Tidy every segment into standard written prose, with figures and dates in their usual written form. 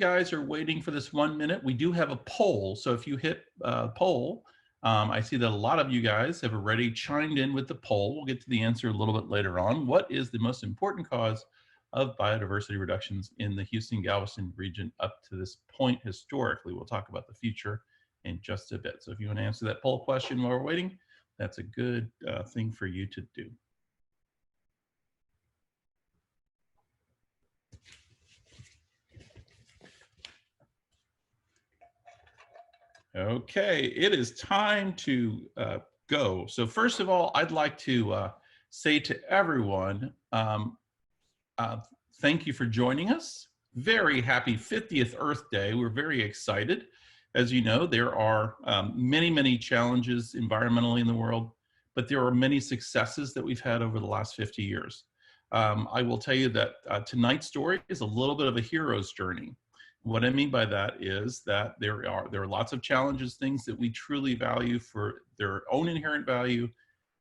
guys are waiting for this 1 minute, we do have a poll. So if you hit poll, I see that a lot of you guys have already chimed in with the poll. We'll get to the answer a little bit later on. What is the most important cause of biodiversity reductions in the Houston-Galveston region up to this point historically? We'll talk about the future in just a bit. So if you want to answer that poll question while we're waiting, that's a good thing for you to do. Okay, it is time to go. So first of all, I'd like to say to everyone, thank you for joining us. Very happy 50th Earth Day. We're very excited. As you know, there are many, many challenges environmentally in the world, but there are many successes that we've had over the last 50 years. I will tell you that tonight's story is a little bit of a hero's journey. What I mean by that is that there are lots of challenges, things that we truly value for their own inherent value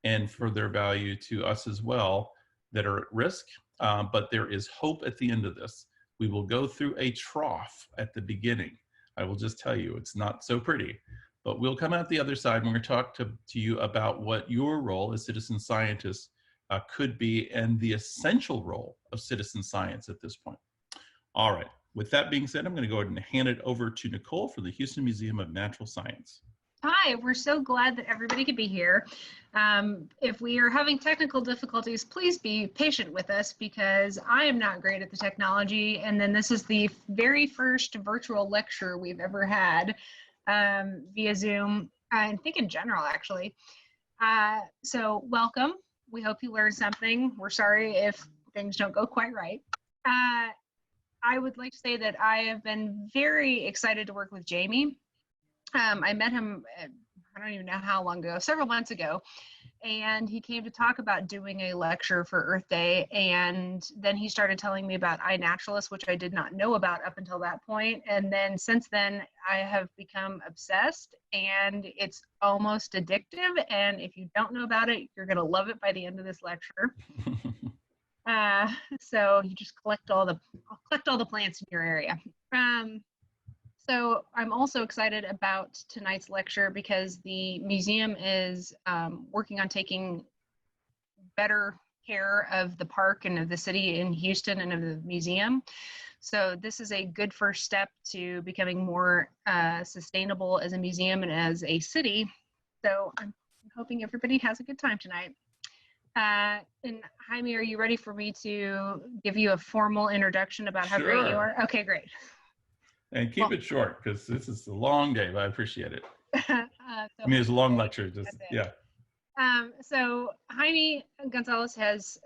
and for their value to us as well that are at risk, but there is hope at the end of this. We will go through a trough at the beginning. I will just tell you, it's not so pretty, but we'll come out the other side and we're going to talk to you about what your role as citizen scientists could be and the essential role of citizen science at this point. All right. With that being said, I'm going to go ahead and hand it over to Nicole for the Houston Museum of Natural Science. Hi, we're so glad that everybody could be here. If we are having technical difficulties, please be patient with us because I am not great at the technology. And then this is the very first virtual lecture we've ever had via Zoom, I think in general, actually. So welcome. We hope you learned something. We're sorry if things don't go quite right. I would like to say that I have been very excited to work with Jamie. I met him, I don't even know how long ago, several months ago, and he came to talk about doing a lecture for Earth Day, and then he started telling me about iNaturalist, which I did not know about up until that point, and then since then I have become obsessed, and it's almost addictive, and if you don't know about it, you're going to love it by the end of this lecture. So you just collect all the plants in your area. So I'm also excited about tonight's lecture because the museum is working on taking better care of the park and of the city in Houston and of the museum. So this is a good first step to becoming more sustainable as a museum and as a city. So I'm hoping everybody has a good time tonight. And Jaime, are you ready for me to give you a formal introduction about how great you are? Okay, great. And keep it short because this is a long day, but I appreciate it. I mean, it's a long lecture, just, yeah. So Jaime Gonzalez has,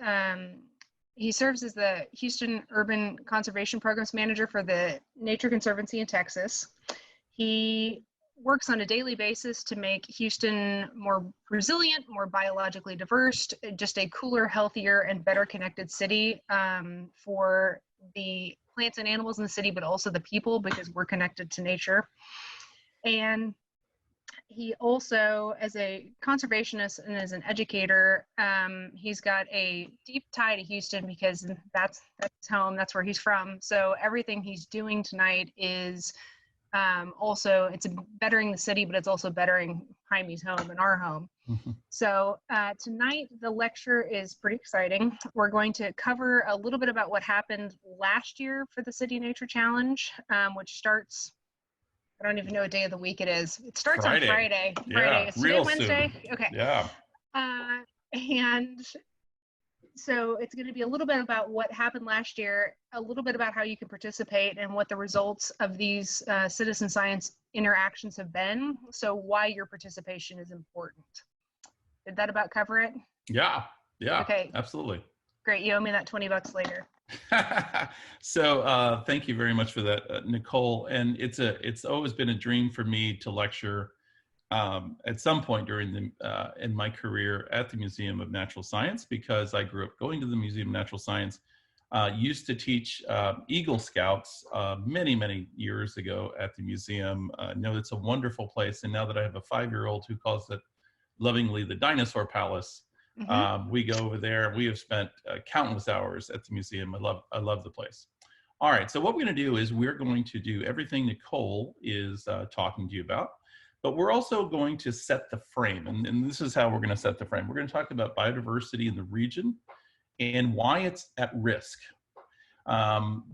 he serves as the Houston Urban Conservation Programs Manager for the Nature Conservancy in Texas. He works on a daily basis to make Houston more resilient, more biologically diverse, just a cooler, healthier, and better connected city for the plants and animals in the city, but also the people because we're connected to nature. And he also, as a conservationist and as an educator, he's got a deep tie to Houston because that's home, that's where he's from. So everything he's doing tonight is also, it's bettering the city, but it's also bettering Jaime's home and our home. So tonight, the lecture is pretty exciting. We're going to cover a little bit about what happened last year for the City Nature Challenge, which starts, I don't even know what day of the week it is. It starts Friday. On Friday. Yeah, Friday. Is today Wednesday? Soon. Okay. Yeah. And so it's going to be a little bit about what happened last year, a little bit about how you can participate and what the results of these citizen science interactions have been. So why your participation is important. Did that about cover it? Yeah. Okay. Absolutely. Great. You owe me that $20 later. So thank you very much for that, Nicole. And it's always been a dream for me to lecture at some point during in my career at the Museum of Natural Science, because I grew up going to the Museum of Natural Science. Used to teach Eagle Scouts many years ago at the museum. I know it's a wonderful place, and now that I have a 5-year-old who calls it lovingly the Dinosaur Palace, we go over there. We have spent countless hours at the museum. I love the place. All right, so what we're going to do is we're going to do everything Nicole is talking to you about, but we're also going to set the frame. And this is how we're going to set the frame. We're going to talk about biodiversity in the region and why it's at risk.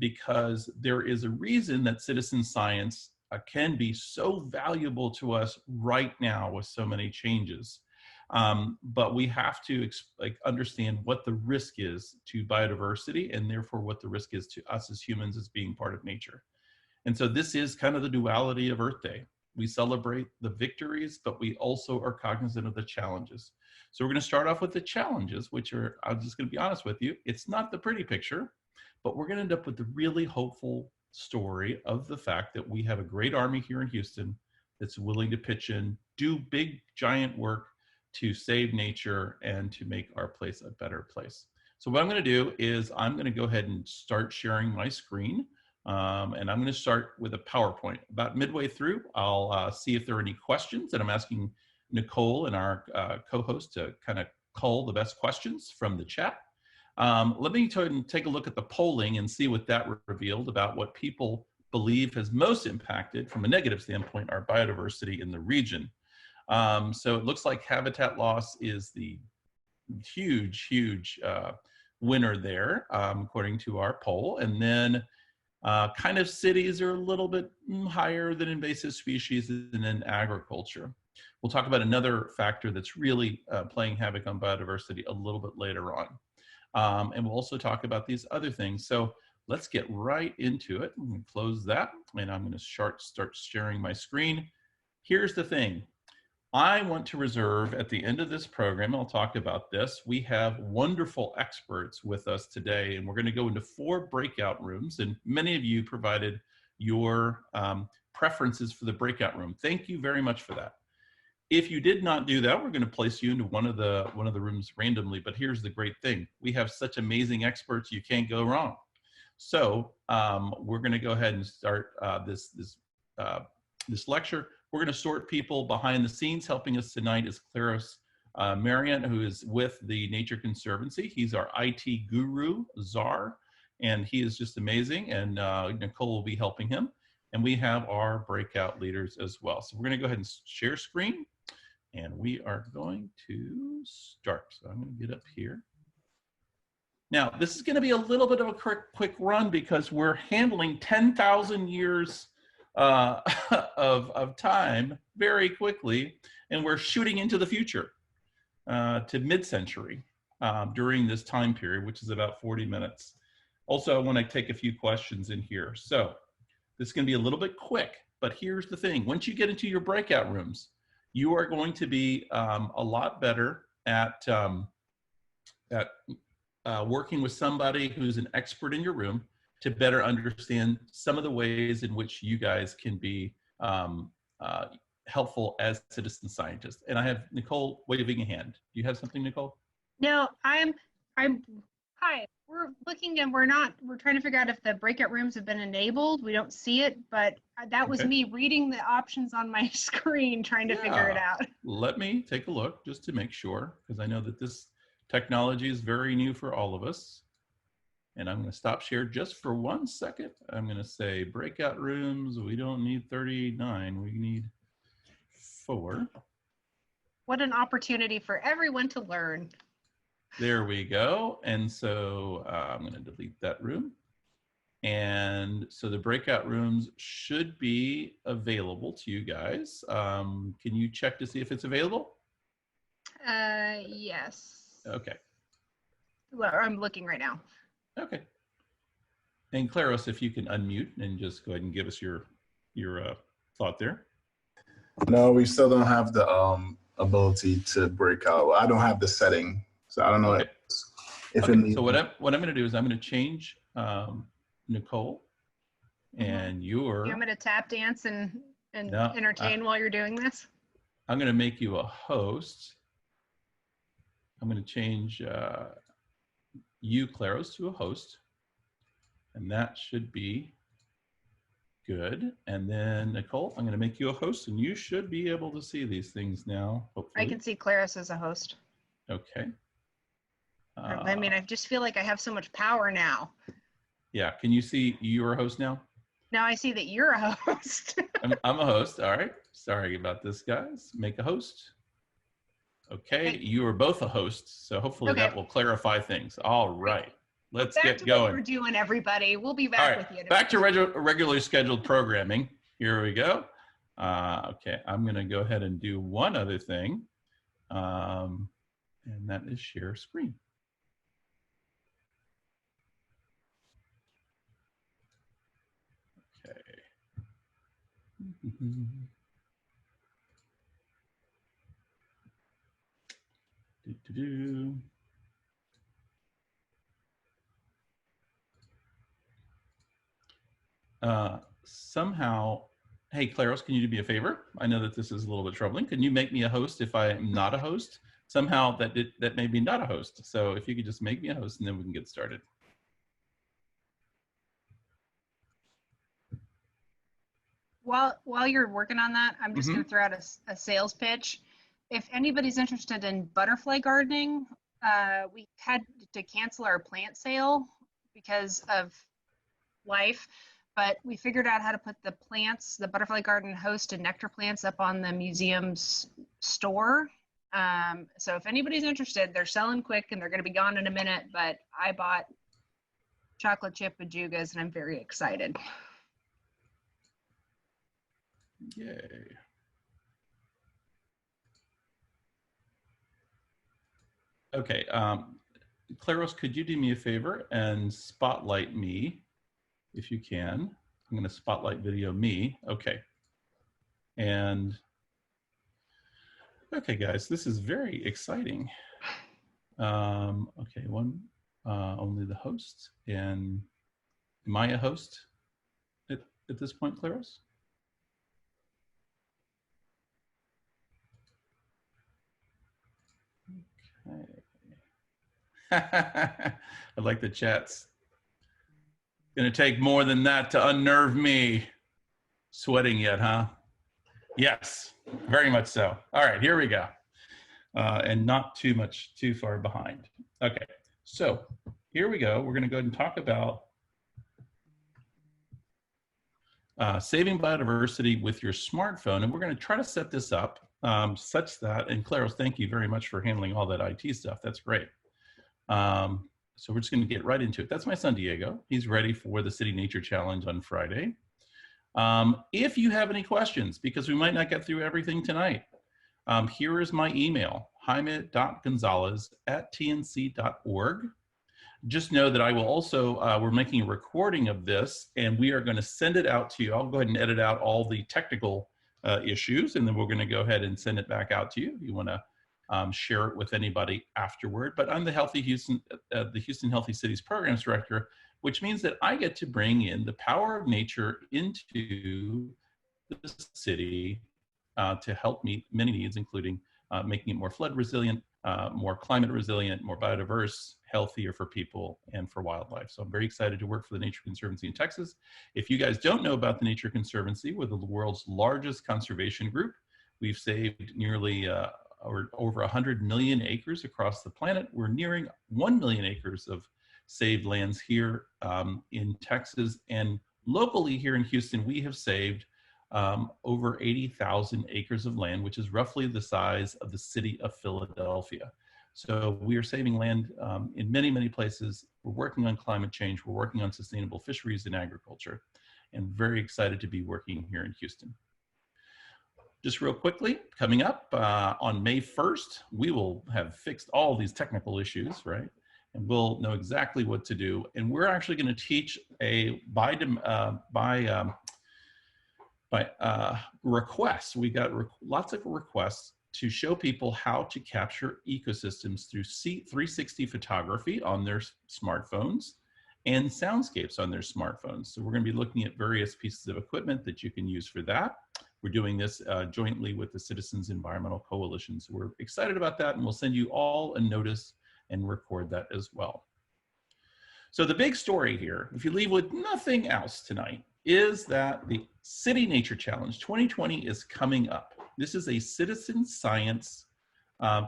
Because there is a reason that citizen science can be so valuable to us right now with so many changes. But we have to understand what the risk is to biodiversity and therefore what the risk is to us as humans as being part of nature. And so this is kind of the duality of Earth Day. We celebrate the victories, but we also are cognizant of the challenges. So we're going to start off with the challenges, which are, I'm just going to be honest with you, it's not the pretty picture, but we're going to end up with the really hopeful story of the fact that we have a great army here in Houston that's willing to pitch in, do big, giant work to save nature and to make our place a better place. So what I'm going to do is I'm going to go ahead and start sharing my screen. And I'm going to start with a PowerPoint. About midway through, I'll see if there are any questions, and I'm asking Nicole and our co-host to kind of cull the best questions from the chat. Let me take a look at the polling and see what that revealed about what people believe has most impacted, from a negative standpoint, our biodiversity in the region. So it looks like habitat loss is the huge winner there, according to our poll. And then kind of cities are a little bit higher than invasive species, and then agriculture. We'll talk about another factor that's really playing havoc on biodiversity a little bit later on. And we'll also talk about these other things. So let's get right into it. I'm going to close that, and I'm going to start sharing my screen. Here's the thing. I want to reserve at the end of this program, I'll talk about this. We have wonderful experts with us today, and we're going to go into 4 breakout rooms. And many of you provided your preferences for the breakout room. Thank you very much for that. If you did not do that, we're going to place you into one of the rooms randomly. But here's the great thing: we have such amazing experts, you can't go wrong. So we're going to go ahead and start this lecture. We're going to sort people behind the scenes. Helping us tonight is Claros Marian, who is with the Nature Conservancy. He's our IT guru, czar, and he is just amazing. And Nicole will be helping him. And we have our breakout leaders as well. So we're going to go ahead and share screen, and we are going to start. So I'm going to get up here. Now, this is going to be a little bit of a quick run because we're handling 10,000 years of time very quickly, and we're shooting into the future to mid-century during this time period, which is about 40 minutes. Also, I want to take a few questions in here. So this is going to be a little bit quick, but here's the thing. Once you get into your breakout rooms, you are going to be a lot better at working with somebody who's an expert in your room to better understand some of the ways in which you guys can be helpful as citizen scientists. And I have Nicole waving a hand. Do you have something, Nicole? No, I'm hi. We're looking and we're trying to figure out if the breakout rooms have been enabled. We don't see it, but that was me reading the options on my screen, trying to figure it out. Let me take a look just to make sure, because I know that this technology is very new for all of us. And I'm going to stop share just for 1 second. I'm going to say breakout rooms. We don't need 39. We need 4. What an opportunity for everyone to learn. There we go. And so I'm going to delete that room. And so the breakout rooms should be available to you guys. Can you check to see if it's available? Yes. Okay. Well, I'm looking right now. Okay. And Claros, if you can unmute and just go ahead and give us your thought there. No, we still don't have the ability to break out. I don't have the setting, so I don't know if it needs. So what I'm going to do is I'm going to change Nicole, and You want me to tap dance and entertain while you're doing this? I'm going to make you a host. I'm going to change you, Claros, to a host, and that should be good. And then Nicole, I'm going to make you a host, and you should be able to see these things now, hopefully. I can see Claros as a host. Okay. I mean, I just feel like I have so much power now. Yeah, can you see you're a host now? Now I see that you're a host. I'm a host. All right. Sorry about this, guys. Make a host. Okay, you are both a host, so hopefully Okay. that will clarify things. All right, let's Back get to going. what we're doing, everybody. We'll be All back right, with you. In a back to minute. regularly scheduled programming. Here we go. Okay, I'm going to go ahead and do one other thing, and that is share screen. Okay. Do-do-do. Somehow, hey, Claros, can you do me a favor? I know that this is a little bit troubling. Can you make me a host if I'm not a host? Somehow that made me not a host. So if you could just make me a host and then we can get started. While you're working on that, I'm just going to throw out a sales pitch. If anybody's interested in butterfly gardening, we had to cancel our plant sale because of life, but we figured out how to put the plants, the butterfly garden host and nectar plants up on the museum's store. So if anybody's interested, they're selling quick and they're going to be gone in a minute, but I bought chocolate chip ajugas and I'm very excited. Yay. Okay, Claros, could you do me a favor and spotlight me if you can? I'm going to spotlight video me. Okay. And okay, guys, this is very exciting. Okay, only the host. And am I a host at this point, Claros? Okay. I like the chats. Gonna take more than that to unnerve me. Sweating yet, huh? Yes, very much so. All right, here we go. And not too far behind. Okay, so here we go. We're gonna go ahead and talk about saving biodiversity with your smartphone. And we're gonna try to set this up such that, and Claros, thank you very much for handling all that IT stuff. That's great. So we're just going to get right into it. That's my son, Diego. He's ready for the City Nature Challenge on Friday. If you have any questions, because we might not get through everything tonight, here is my email, jaime.gonzalez@tnc.org. Just know that I will also, we're making a recording of this and we are going to send it out to you. I'll go ahead and edit out all the technical issues, and then we're going to go ahead and send it back out to you if you want to share it with anybody afterward. But I'm the Houston Healthy Cities Programs Director, which means that I get to bring in the power of nature into the city to help meet many needs, including making it more flood resilient, more climate resilient, more biodiverse, healthier for people and for wildlife. So I'm very excited to work for the Nature Conservancy in Texas. If you guys don't know about the Nature Conservancy, we're the world's largest conservation group. We've saved nearly over 100 million acres across the planet. We're nearing 1 million acres of saved lands here in Texas, and locally here in Houston, we have saved over 80,000 acres of land, which is roughly the size of the city of Philadelphia. So we are saving land in many, many places. We're working on climate change. We're working on sustainable fisheries and agriculture, and very excited to be working here in Houston. Just real quickly, coming up on May 1st, we will have fixed all these technical issues, right? And we'll know exactly what to do. And we're actually going to teach a by request. We got lots of requests to show people how to capture ecosystems through 360 photography on their smartphones and soundscapes on their smartphones. So we're going to be looking at various pieces of equipment that you can use for that. We're doing this jointly with the Citizens Environmental Coalition. So we're excited about that, and we'll send you all a notice and record that as well. So the big story here, if you leave with nothing else tonight, is that the City Nature Challenge 2020 is coming up. This is a citizen science,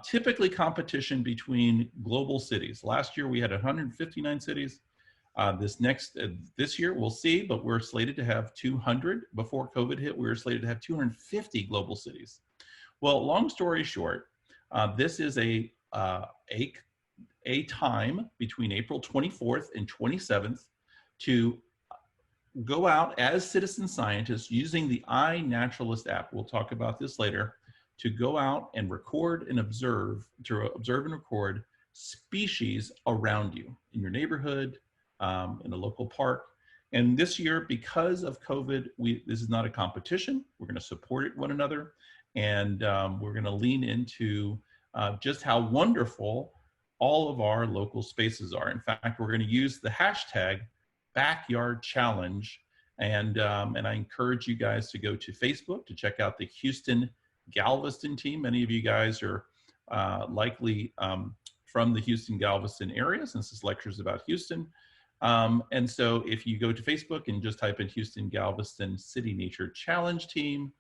typically competition between global cities. Last year we had 159 cities. This year we'll see, but we're slated to have 200. Before COVID hit, we were slated to have 250 global cities. Well, long story short, this is a time between April 24th and 27th to go out as citizen scientists using the iNaturalist app. We'll talk about this later, to go out and record and observe, and record species around you in your neighborhood, in a local park. And this year, because of COVID, this is not a competition. We're going to support one another, and we're going to lean into just how wonderful all of our local spaces are. In fact, we're going to use the hashtag Backyard Challenge, and I encourage you guys to go to Facebook to check out the Houston Galveston team. Many of you guys are likely from the Houston Galveston area, since this lecture is about Houston. And so if you go to Facebook and just type in Houston Galveston City Nature Challenge team,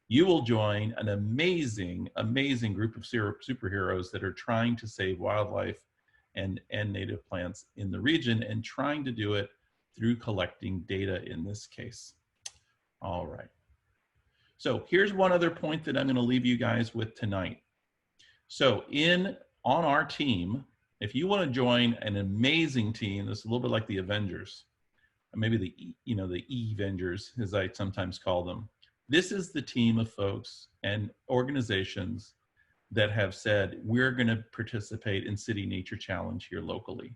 you will join an amazing, amazing group of superheroes that are trying to save wildlife and native plants in the region, and trying to do it through collecting data in this case. All right. So here's one other point that I'm going to leave you guys with tonight. So on our team, if you want to join an amazing team, this is a little bit like the Avengers, or maybe the E-Vengers, as I sometimes call them. This is the team of folks and organizations that have said, we're going to participate in City Nature Challenge here locally.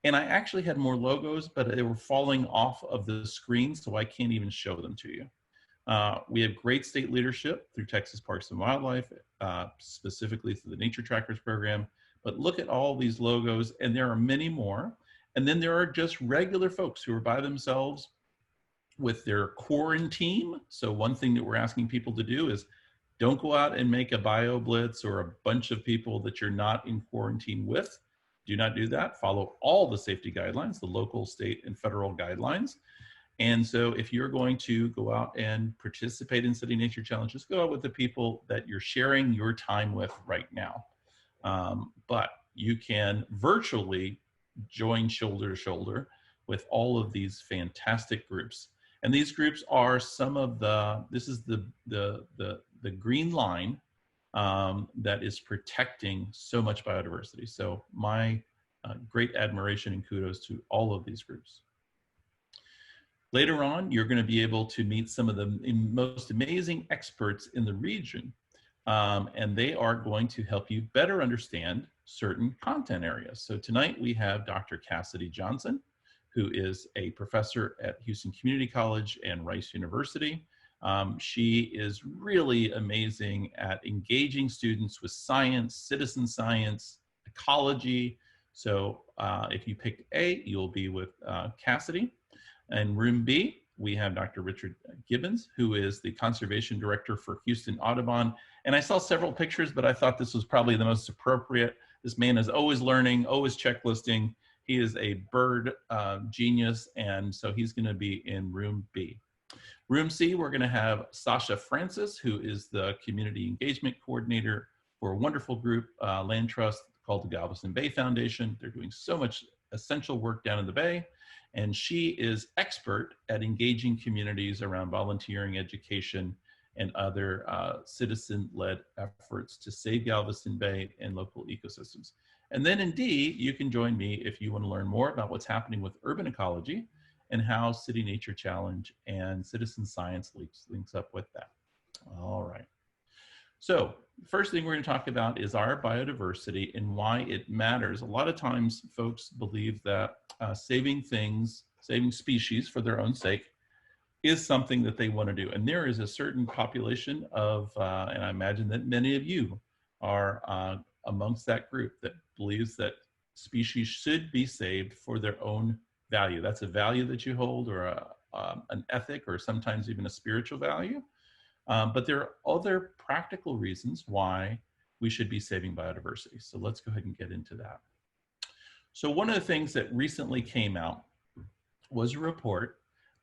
And I actually had more logos, but they were falling off of the screen, so I can't even show them to you. We have great state leadership through Texas Parks and Wildlife, specifically through the Nature Trackers program. But look at all these logos, and there are many more. And then there are just regular folks who are by themselves with their quarantine. So one thing that we're asking people to do is don't go out and make a bio blitz or a bunch of people that you're not in quarantine with. Do not do that. Follow all the safety guidelines, the local, state, and federal guidelines. And so if you're going to go out and participate in City Nature Challenge, just go out with the people that you're sharing your time with right now. But you can virtually join shoulder to shoulder with all of these fantastic groups. And these groups are some of this is the green line that is protecting so much biodiversity. So my great admiration and kudos to all of these groups. Later on, you're going to be able to meet some of the most amazing experts in the region, and they are going to help you better understand certain content areas. So tonight we have Dr. Cassidy Johnson, who is a professor at Houston Community College and Rice University. She is really amazing at engaging students with science, citizen science, ecology. So if you picked A, you'll be with Cassidy. In room B, we have Dr. Richard Gibbons, who is the conservation director for Houston Audubon. And I saw several pictures, but I thought this was probably the most appropriate. This man is always learning, always checklisting. He is a bird genius, and so he's going to be in room B. Room C, we're going to have Sasha Francis, who is the community engagement coordinator for a wonderful group, Land Trust, called the Galveston Bay Foundation. They're doing so much essential work down in the Bay, and she is expert at engaging communities around volunteering, education, and other citizen-led efforts to save Galveston Bay and local ecosystems. And then in D, you can join me if you want to learn more about what's happening with urban ecology and how City Nature Challenge and citizen science links up with that. All right. So first thing we're going to talk about is our biodiversity and why it matters. A lot of times folks believe that saving species for their own sake is something that they want to do. And there is a certain population of, and I imagine that many of you are amongst that group that believes that species should be saved for their own value. That's a value that you hold, or an ethic, or sometimes even a spiritual value. But there are other practical reasons why we should be saving biodiversity. So let's go ahead and get into that. So one of the things that recently came out was a report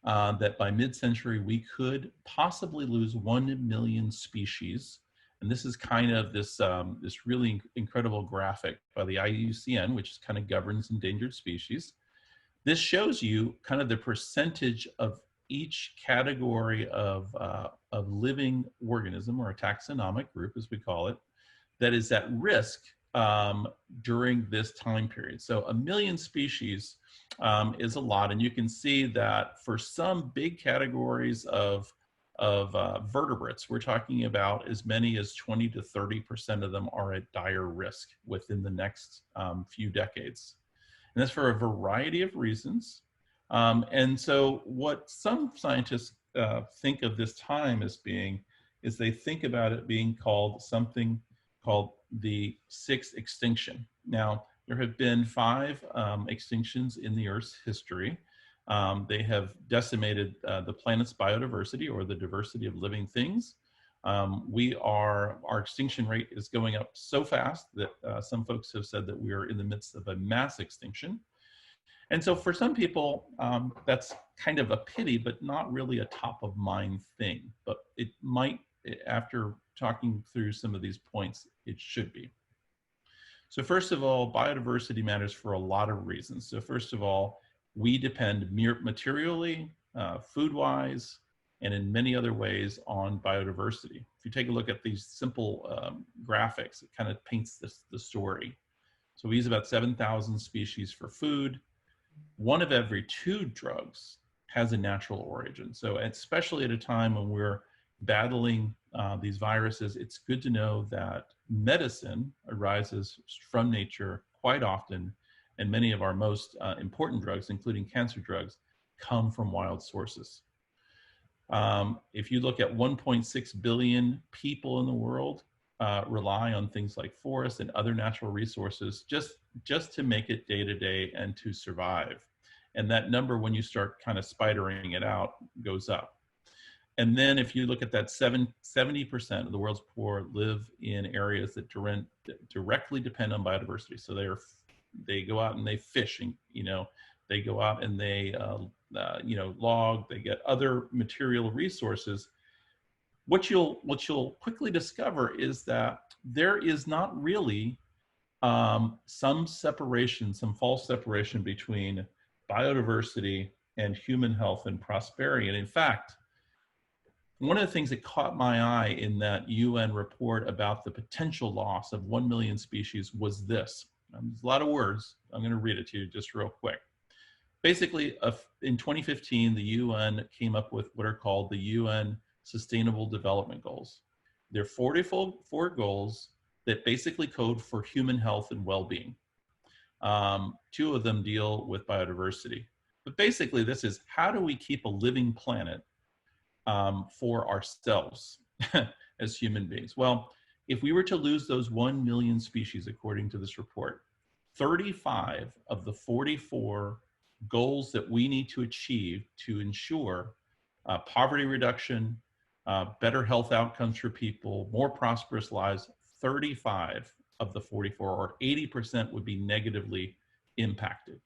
that by mid-century we could possibly lose 1 million species. And this is kind of this really incredible graphic by the IUCN, which kind of governs endangered species, This shows you kind of the percentage of each category of living organism, or a taxonomic group, as we call it, that is at risk during this time period. So 1 million species is a lot, and you can see that for some big categories of vertebrates, we're talking about as many as 20 to 30% of them are at dire risk within the next few decades. And that's for a variety of reasons. And so what some scientists think of this time as being is they think about it being called something called the sixth extinction. Now, there have been 5 extinctions in the Earth's history. They have decimated the planet's biodiversity, or the diversity of living things. Our extinction rate is going up so fast that some folks have said that we are in the midst of a mass extinction. And so for some people, that's kind of a pity, but not really a top of mind thing. But it might, after talking through some of these points, it should be. So first of all, biodiversity matters for a lot of reasons. So first of all, we depend materially, food-wise, and in many other ways on biodiversity. If you take a look at these simple graphics, it kind of paints the story. So we use about 7,000 species for food. 1 of every 2 drugs has a natural origin. So especially at a time when we're battling these viruses, it's good to know that medicine arises from nature quite often, and many of our most important drugs, including cancer drugs, come from wild sources. If you look at 1.6 billion people in the world rely on things like forests and other natural resources just to make it day to day and to survive. And that number, when you start kind of spidering it out, goes up. And then if you look at that 70% of the world's poor live in areas that directly depend on biodiversity. So they go out and they fish, and they go out and they log, they get other material resources. What you'll quickly discover is that there is not really some false separation between biodiversity and human health and prosperity. And in fact, one of the things that caught my eye in that UN report about the potential loss of 1 million species was this. There's a lot of words. I'm going to read it to you just real quick. Basically, in 2015, the UN came up with what are called the UN Sustainable Development Goals. They're 44 goals that basically code for human health and well-being. 2 of them deal with biodiversity. But basically, this is, how do we keep a living planet for ourselves as human beings? Well, if we were to lose those 1 million species, according to this report, 35 of the 44 goals that we need to achieve to ensure poverty reduction, better health outcomes for people, more prosperous lives, 35 of the 44, or 80%, would be negatively impacted.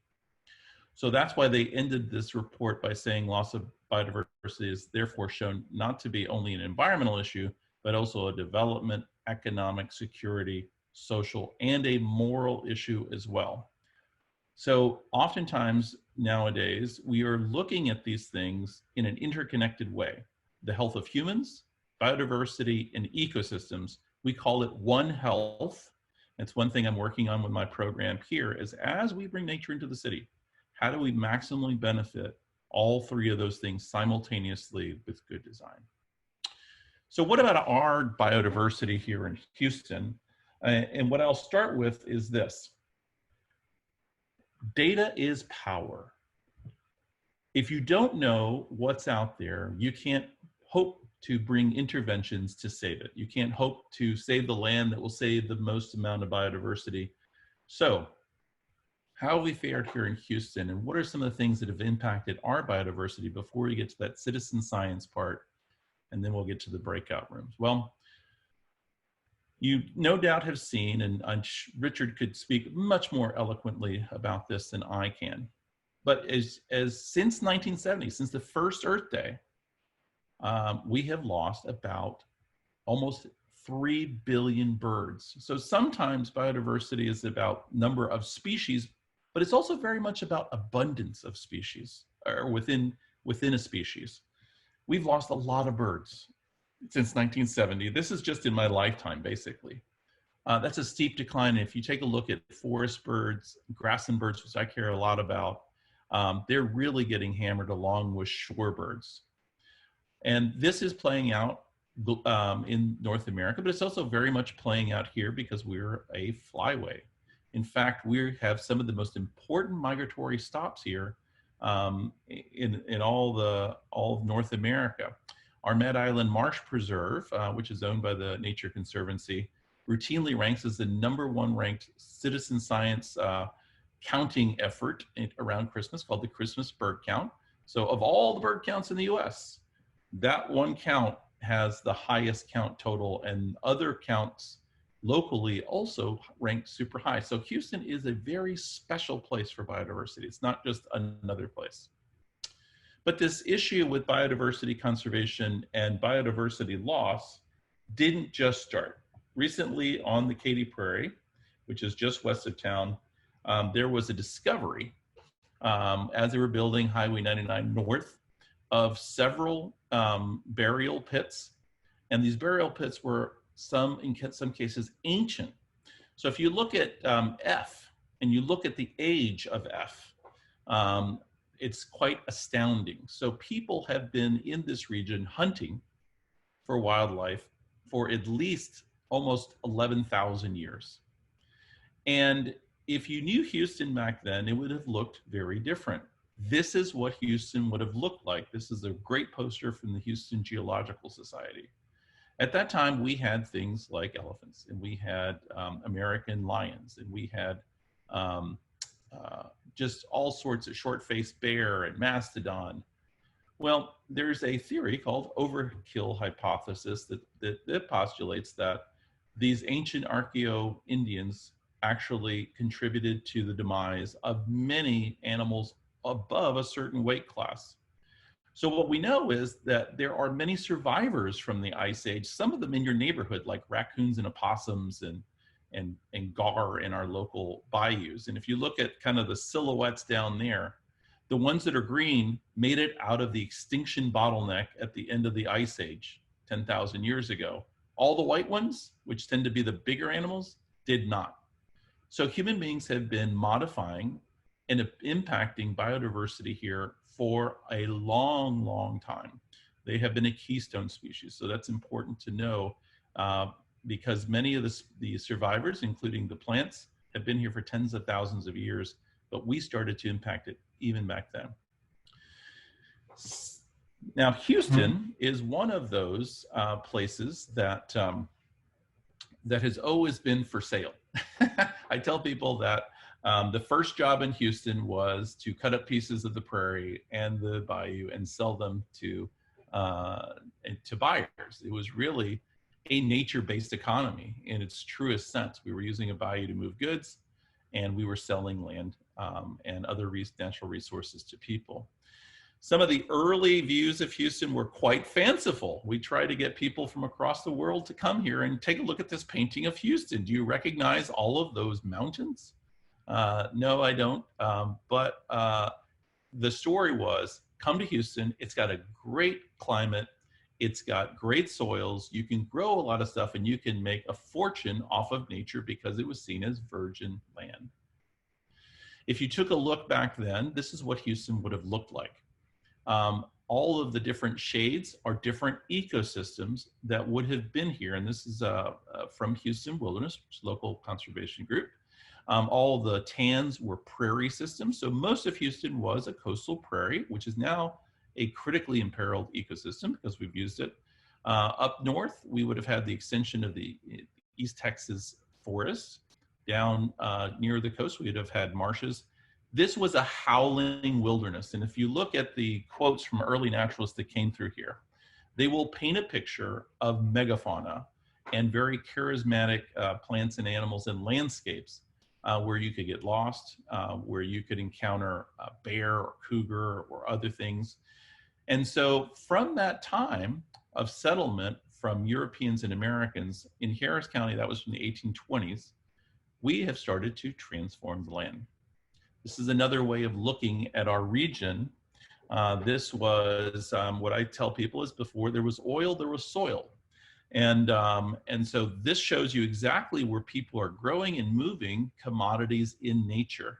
So that's why they ended this report by saying loss of biodiversity is therefore shown not to be only an environmental issue, but also a development, economic, security, social, and a moral issue as well. So oftentimes nowadays, we are looking at these things in an interconnected way. The health of humans, biodiversity, and ecosystems, we call it One Health. It's one thing I'm working on with my program here, is as we bring nature into the city, how do we maximally benefit all 3 of those things simultaneously with good design? So what about our biodiversity here in Houston? And what I'll start with is this. Data is power. If you don't know what's out there, you can't hope to bring interventions to save it. You can't hope to save the land that will save the most amount of biodiversity. So how have we fared here in Houston, and what are some of the things that have impacted our biodiversity before we get to that citizen science part, and then we'll get to the breakout rooms? Well, you no doubt have seen, and Richard could speak much more eloquently about this than I can, but as since 1970, since the first Earth Day, we have lost about almost 3 billion birds. So sometimes biodiversity is about number of species but it's also very much about abundance of species, or within a species. We've lost a lot of birds since 1970. This is just in my lifetime, basically. That's a steep decline. If you take a look at forest birds, grassland birds, which I care a lot about, they're really getting hammered along with shorebirds. And this is playing out in North America, but it's also very much playing out here because we're a flyway. In fact, we have some of the most important migratory stops here in all of North America. Our Med Island Marsh Preserve, which is owned by the Nature Conservancy, routinely ranks as the #1 ranked citizen science counting effort around Christmas, called the Christmas Bird Count. So of all the bird counts in the US, that one count has the highest count total, and other counts locally also ranked super high. So Houston is a very special place for biodiversity. It's not just another place. But this issue with biodiversity conservation and biodiversity loss didn't just start. Recently on the Katy Prairie, which is just west of town, there was a discovery as they were building Highway 99 north of several burial pits. And these burial pits were in some cases ancient. So if you look at F and you look at the age of F, it's quite astounding. So people have been in this region hunting for wildlife for at least almost 11,000 years. And if you knew Houston back then, it would have looked very different. This is what Houston would have looked like. This is a great poster from the Houston Geological Society. At that time, we had things like elephants, and we had American lions, and we had just all sorts of short-faced bear and mastodon. Well, there's a theory called overkill hypothesis that postulates that these ancient Archaeo-Indians actually contributed to the demise of many animals above a certain weight class. So what we know is that there are many survivors from the Ice Age, some of them in your neighborhood, like raccoons and opossums and gar in our local bayous. And if you look at kind of the silhouettes down there, the ones that are green made it out of the extinction bottleneck at the end of the Ice Age, 10,000 years ago. All the white ones, which tend to be the bigger animals, did not. So human beings have been modifying and impacting biodiversity here for a long, long time. They have been a keystone species. So that's important to know because many of the survivors, including the plants, have been here for tens of thousands of years, but we started to impact it even back then. Now, Houston is one of those places that has always been for sale. I tell people that the first job in Houston was to cut up pieces of the prairie and the bayou and sell them to buyers. It was really a nature-based economy in its truest sense. We were using a bayou to move goods, and we were selling land and other natural resources to people. Some of the early views of Houston were quite fanciful. We tried to get people from across the world to come here and take a look at this painting of Houston. Do you recognize all of those mountains? No, I don't. But the story was, come to Houston. It's got a great climate. It's got great soils. You can grow a lot of stuff, and you can make a fortune off of nature because it was seen as virgin land. If you took a look back then, this is what Houston would have looked like. All of the different shades are different ecosystems that would have been here. And this is from Houston Wilderness, which is a local conservation group. All the tans were prairie systems. So most of Houston was a coastal prairie, which is now a critically imperiled ecosystem because we've used it. Up north, we would have had the extension of the East Texas forests. Down near the coast, we would have had marshes. This was a howling wilderness. And if you look at the quotes from early naturalists that came through here, they will paint a picture of megafauna and very charismatic plants and animals and landscapes where you could get lost, where you could encounter a bear or cougar or other things. And so from that time of settlement from Europeans and Americans in Harris County, that was from the 1820s, we have started to transform the land. This is another way of looking at our region. This was what I tell people is before there was oil, there was soil. And so this shows you exactly where people are growing and moving commodities in nature.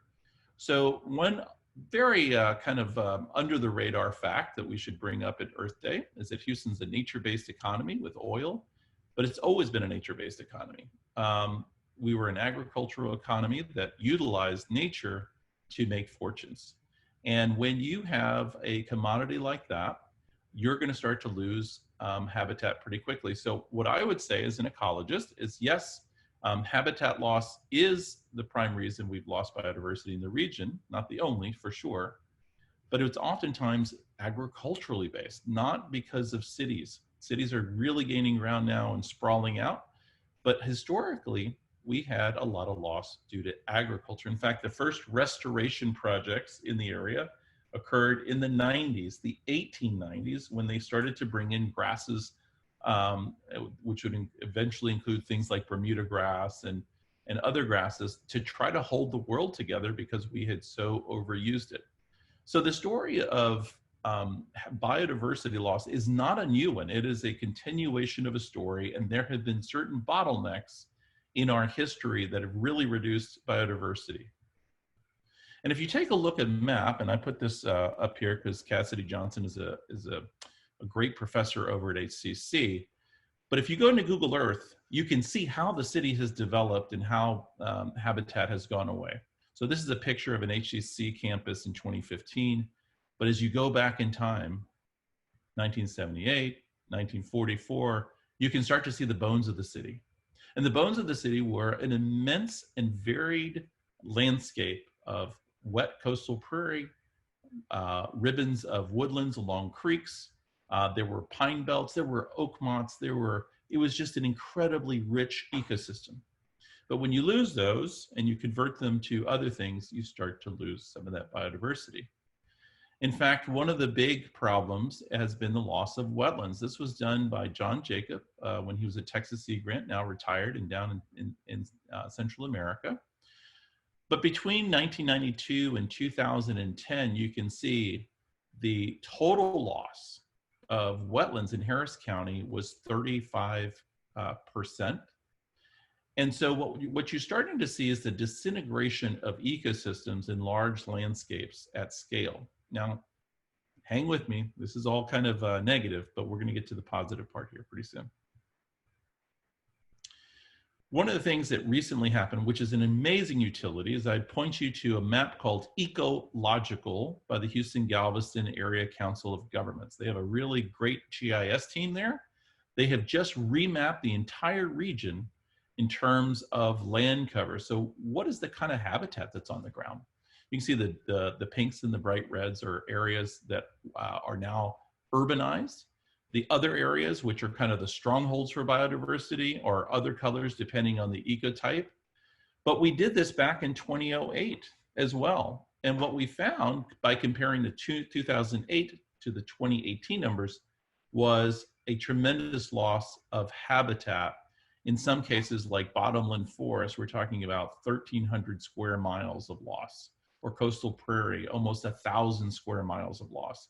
So one very kind of under the radar fact that we should bring up at Earth Day is that Houston's a nature-based economy with oil, but it's always been a nature-based economy. We were an agricultural economy that utilized nature to make fortunes. And when you have a commodity like that, you're going to start to lose habitat pretty quickly. So what I would say as an ecologist is yes, habitat loss is the prime reason we've lost biodiversity in the region, not the only for sure, but it's oftentimes agriculturally based, not because of cities. Cities are really gaining ground now and sprawling out, but historically, we had a lot of loss due to agriculture. In fact, the first restoration projects in the area occurred in the 90s, the 1890s, when they started to bring in grasses, which would eventually include things like Bermuda grass and other grasses to try to hold the world together because we had so overused it. So the story of biodiversity loss is not a new one. It is a continuation of a story, and there have been certain bottlenecks in our history that have really reduced biodiversity. And if you take a look at a map, and I put this up here because Cassidy Johnson is a great professor over at HCC, but if you go into Google Earth, you can see how the city has developed and how habitat has gone away. So this is a picture of an HCC campus in 2015, but as you go back in time, 1978, 1944, you can start to see the bones of the city. And the bones of the city were an immense and varied landscape of wet coastal prairie, ribbons of woodlands along creeks. There were pine belts, there were oak mottes, it was just an incredibly rich ecosystem. But when you lose those and you convert them to other things, you start to lose some of that biodiversity. In fact, one of the big problems has been the loss of wetlands. This was done by John Jacob when he was a Texas Sea Grant, now retired and down in Central America. But between 1992 and 2010, you can see the total loss of wetlands in Harris County was 35%. And so what you're starting to see is the disintegration of ecosystems in large landscapes at scale. Now, hang with me. This is all kind of negative, but we're going to get to the positive part here pretty soon. One of the things that recently happened, which is an amazing utility, is I'd point you to a map called Ecological by the Houston Galveston Area Council of Governments. They have a really great GIS team there. They have just remapped the entire region in terms of land cover. So what is the kind of habitat that's on the ground? You can see the pinks and the bright reds are areas that are now urbanized. The other areas, which are kind of the strongholds for biodiversity, are other colors depending on the ecotype. But we did this back in 2008 as well. And what we found by comparing the 2008 to the 2018 numbers was a tremendous loss of habitat. In some cases, like bottomland forest, we're talking about 1,300 square miles of loss, or coastal prairie, almost 1,000 square miles of loss.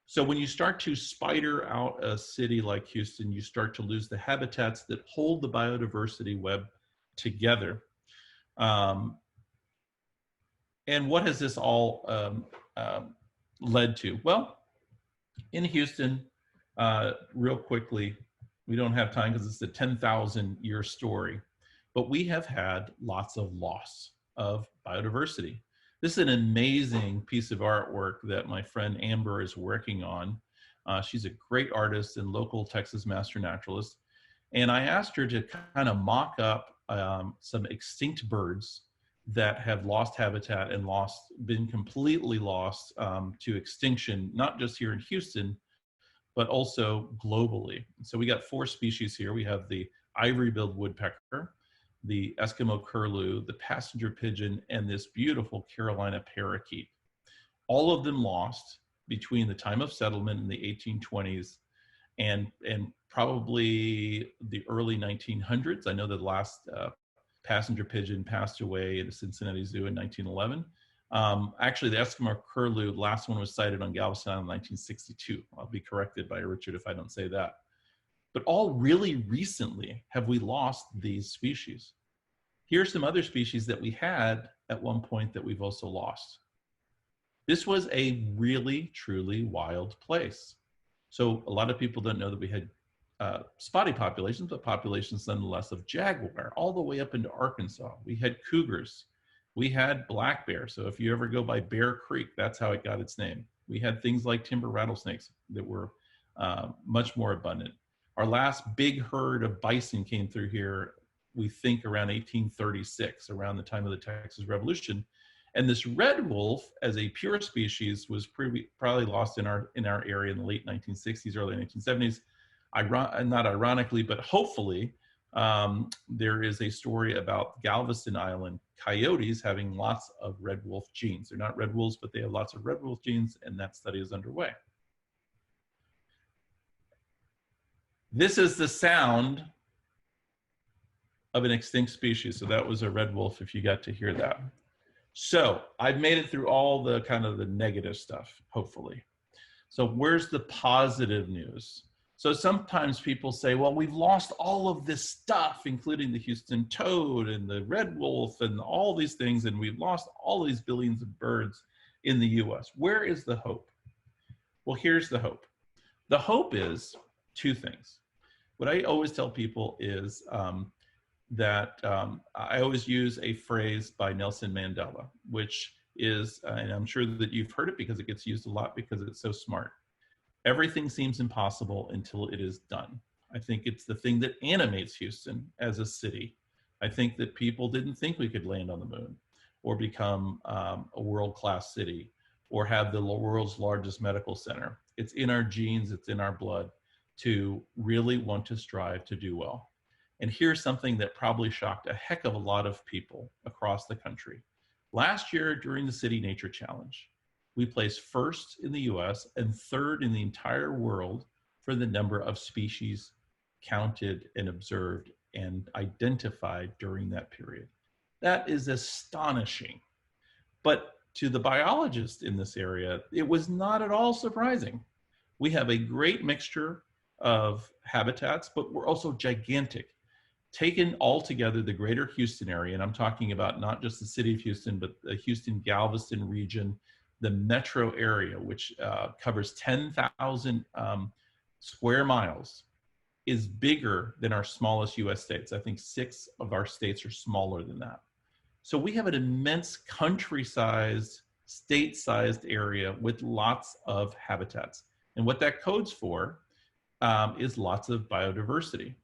So when you start to spider out a city like Houston, you start to lose the habitats that hold the biodiversity web together. And what has this all led to? Well, in Houston, real quickly, we don't have time because it's a 10,000-year story, but we have had lots of loss of biodiversity. This is an amazing piece of artwork that my friend Amber is working on. She's a great artist and local Texas master naturalist. And I asked her to kind of mock up some extinct birds that have lost habitat and been completely lost to extinction, not just here in Houston, but also globally. So we got 4 species here. We have the ivory-billed woodpecker, the Eskimo curlew, the passenger pigeon, and this beautiful Carolina parakeet. All of them lost between the time of settlement in the 1820s and probably the early 1900s. I know the last passenger pigeon passed away at the Cincinnati Zoo in 1911, Actually, the Eskimo curlew, the last one was sighted on Galveston Island in 1962. I'll be corrected by Richard if I don't say that. But all really recently have we lost these species. Here's some other species that we had at one point that we've also lost. This was a really, truly wild place. So a lot of people don't know that we had spotty populations, but populations nonetheless of jaguar all the way up into Arkansas. We had cougars. We had black bear. So if you ever go by Bear Creek, that's how it got its name. We had things like timber rattlesnakes that were much more abundant. Our last big herd of bison came through here, we think around 1836, around the time of the Texas Revolution. And this red wolf, as a pure species, was probably lost in our area in the late 1960s, early 1970s. Not ironically, but hopefully, there is a story about Galveston Island coyotes having lots of red wolf genes. They're not red wolves, but they have lots of red wolf genes, and that study is underway. This is the sound of an extinct species. So that was a red wolf, if you got to hear that. So I've made it through all the kind of the negative stuff, hopefully. So where's the positive news? So sometimes people say, well, we've lost all of this stuff, including the Houston toad and the red wolf and all these things, and we've lost all these billions of birds in the US. Where is the hope? Well, here's the hope. The hope is two things. What I always tell people is that I always use a phrase by Nelson Mandela, which is, and I'm sure that you've heard it because it gets used a lot because it's so smart. Everything seems impossible until it is done. I think it's the thing that animates Houston as a city. I think that people didn't think we could land on the moon or become a world-class city or have the world's largest medical center. It's in our genes, it's in our blood to really want to strive to do well. And here's something that probably shocked a heck of a lot of people across the country. Last year during the City Nature Challenge, we placed first in the US and third in the entire world for the number of species counted and observed and identified during that period. That is astonishing. But to the biologists in this area, it was not at all surprising. We have a great mixture of habitats, but we're also gigantic. Taken all together, the greater Houston area, and I'm talking about not just the city of Houston, but the Houston-Galveston region, the metro area, which covers 10,000 square miles, is bigger than our smallest US states. I think 6 of our states are smaller than that. So we have an immense country-sized, state-sized area with lots of habitats. And what that codes for is lots of biodiversity.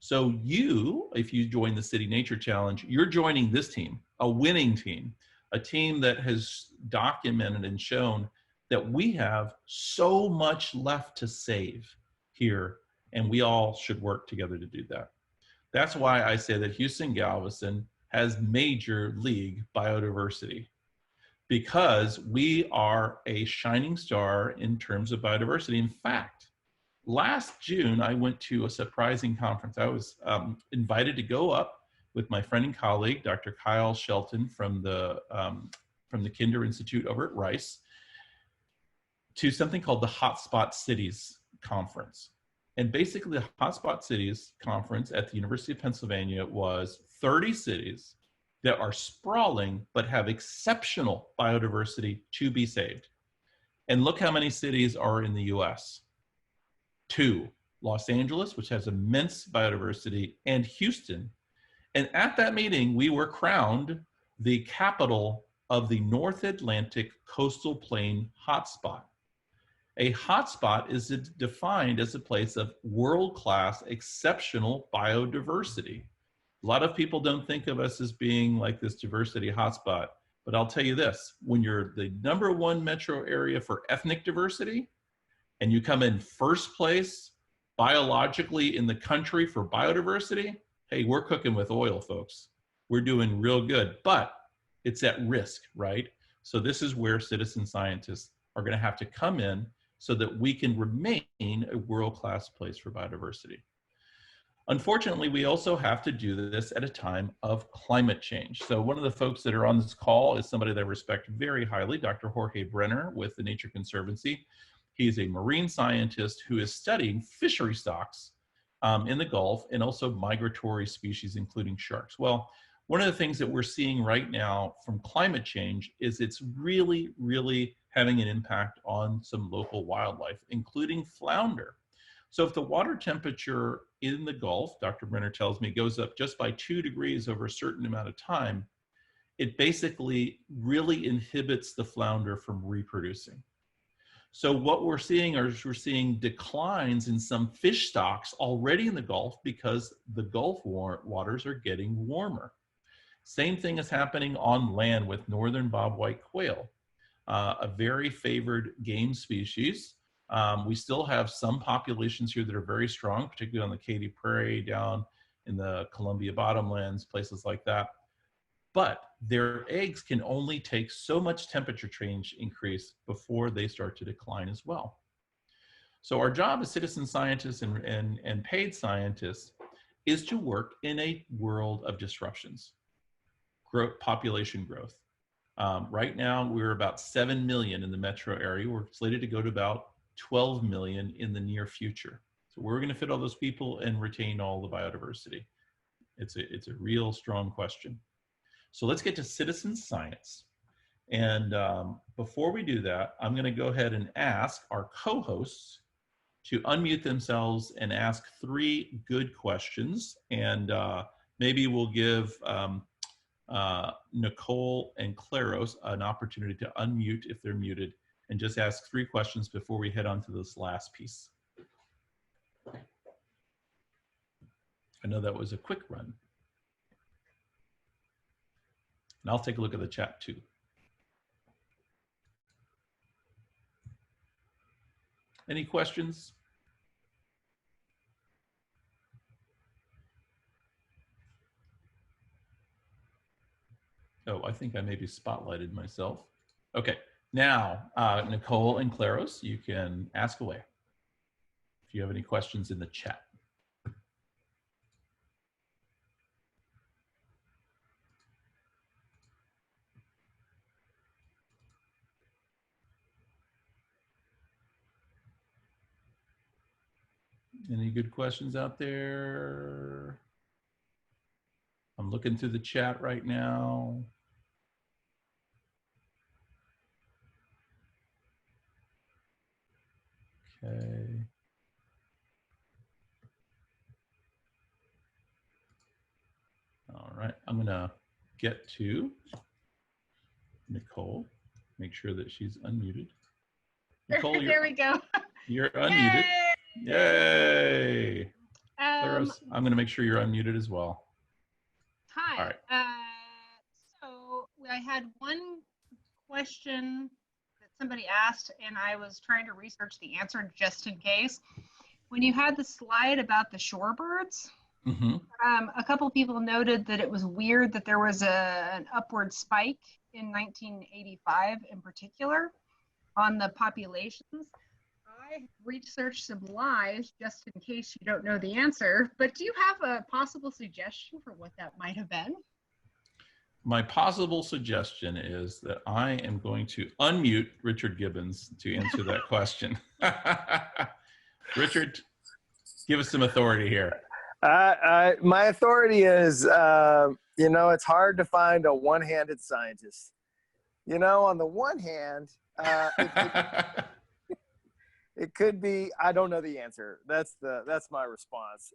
So you, if you join the City Nature Challenge, you're joining this team, a winning team, a team that has documented and shown that we have so much left to save here, and we all should work together to do that. That's why I say that Houston-Galveston has major league biodiversity, because we are a shining star in terms of biodiversity. In fact, last June, I went to a surprising conference. I was invited to go up with my friend and colleague, Dr. Kyle Shelton from the Kinder Institute over at Rice, to something called the Hotspot Cities Conference. And basically the Hotspot Cities Conference at the University of Pennsylvania was 30 cities that are sprawling but have exceptional biodiversity to be saved. And look how many cities are in the US. 2, Los Angeles, which has immense biodiversity, and Houston. And at that meeting, we were crowned the capital of the North Atlantic Coastal Plain Hotspot. A hotspot is defined as a place of world-class, exceptional biodiversity. A lot of people don't think of us as being like this diversity hotspot, but I'll tell you this, when you're the #1 metro area for ethnic diversity, and you come in first place biologically in the country for biodiversity, hey, we're cooking with oil, folks. We're doing real good, but it's at risk, right? So this is where citizen scientists are gonna have to come in so that we can remain a world-class place for biodiversity. Unfortunately, we also have to do this at a time of climate change. So one of the folks that are on this call is somebody that I respect very highly, Dr. Jorge Brenner with the Nature Conservancy. He's a marine scientist who is studying fishery stocks in the Gulf and also migratory species, including sharks. Well, one of the things that we're seeing right now from climate change is it's really, really having an impact on some local wildlife, including flounder. So if the water temperature in the Gulf, Dr. Brenner tells me, goes up just by 2 degrees over a certain amount of time, it basically really inhibits the flounder from reproducing. So what we're seeing is we're seeing declines in some fish stocks already in the Gulf because the Gulf waters are getting warmer. Same thing is happening on land with northern bobwhite quail, a very favored game species. We still have some populations here that are very strong, particularly on the Katy Prairie, down in the Columbia bottomlands, places like that. But their eggs can only take so much temperature change increase before they start to decline as well. So our job as citizen scientists and paid scientists is to work in a world of disruptions, population growth. Right now, we're about 7 million in the metro area. We're slated to go to about 12 million in the near future. So we're going to fit all those people and retain all the biodiversity. It's a real strong question. So let's get to citizen science. And before we do that, I'm going to go ahead and ask our co-hosts to unmute themselves and ask 3 good questions. And maybe we'll give Nicole and Claros an opportunity to unmute if they're muted and just ask 3 questions before we head on to this last piece. I know that was a quick run. And I'll take a look at the chat too. Any questions? Oh, I think I maybe spotlighted myself. Okay, now Nicole and Claros, you can ask away if you have any questions in the chat. Any good questions out there? I'm looking through the chat right now. Okay. All right, I'm gonna get to Nicole, make sure that she's unmuted. Nicole, There we go. You're unmuted. Yay! Um, I'm gonna make sure you're unmuted as well. Hi. All right. So I had one question that somebody asked, and I was trying to research the answer just in case. When you had the slide about the shorebirds, a couple people noted that it was weird that there was an upward spike in 1985 in particular on the populations. I researched some lies just in case you don't know the answer, but do you have a possible suggestion for what that might have been? My possible suggestion is that I am going to unmute Richard Gibbons to answer that question. Richard, give us some authority here. My authority is, you know, it's hard to find a one-handed scientist. You know, on the one hand, it could be, I don't know the answer. That's my response.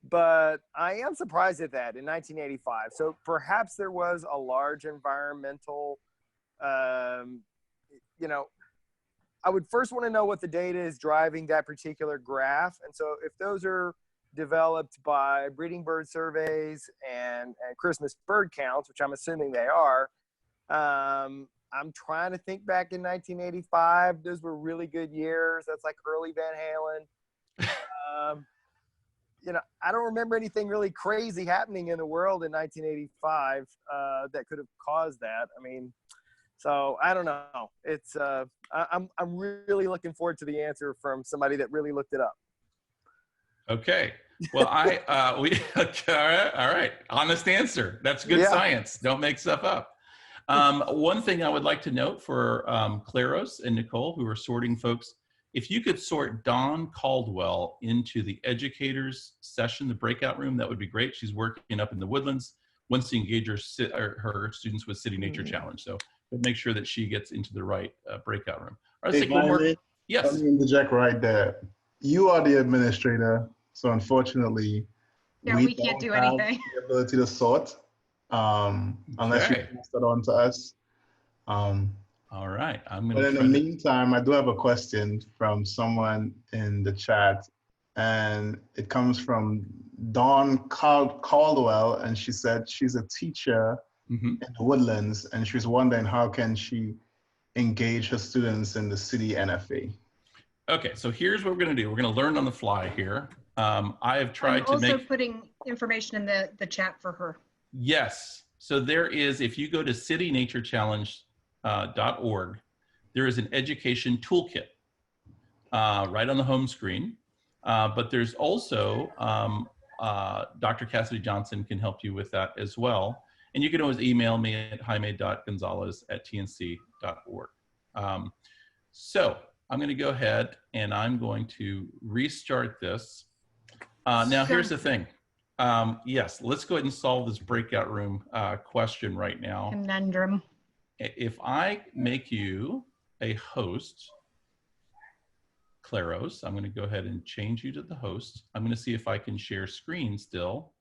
But I am surprised at that in 1985. So perhaps there was a large environmental, you know, I would first want to know what the data is driving that particular graph. And so if those are developed by breeding bird surveys and Christmas bird counts, which I'm assuming they are, I'm trying to think back in 1985. Those were really good years. That's like early Van Halen. You know, I don't remember anything really crazy happening in the world in 1985 that could have caused that. I mean, so I don't know. It's I'm really looking forward to the answer from somebody that really looked it up. Okay. Well, all right. Honest answer. That's good Yeah. science. Don't make stuff up. One thing I would like to note for Claros and Nicole, who are sorting folks, if you could sort Dawn Caldwell into the educators session, the breakout room, that would be great. She's working up in the Woodlands, wants to engage her students with City Nature Challenge. So make sure that she gets into the right breakout room. All right, let's take one more. Yes. Let me interject right there. You are the administrator, so unfortunately, we can't do anything. The ability to sort, unless you pass that on to us. All right, I'm going But to. in the meantime, I do have a question from someone in the chat, and it comes from Dawn Caldwell, and she said she's a teacher in the Woodlands, and she's wondering how can she engage her students in the city NFA. Okay, so here's what we're going to do. We're going to learn on the fly here. I have tried to make. Also putting information in the chat for her. Yes. So there is, if you go to citynaturechallenge.org, there is an education toolkit right on the home screen. But there's also, Dr. Cassidy Johnson can help you with that as well. And you can always email me at jaime.gonzalez@tnc.org. So I'm going to go ahead and I'm going to restart this. Now, here's the thing. Yes, let's go ahead and solve this breakout room question right now. Conundrum. If I make you a host, Claros, I'm going to go ahead and change you to the host. I'm going to see if I can share screen still.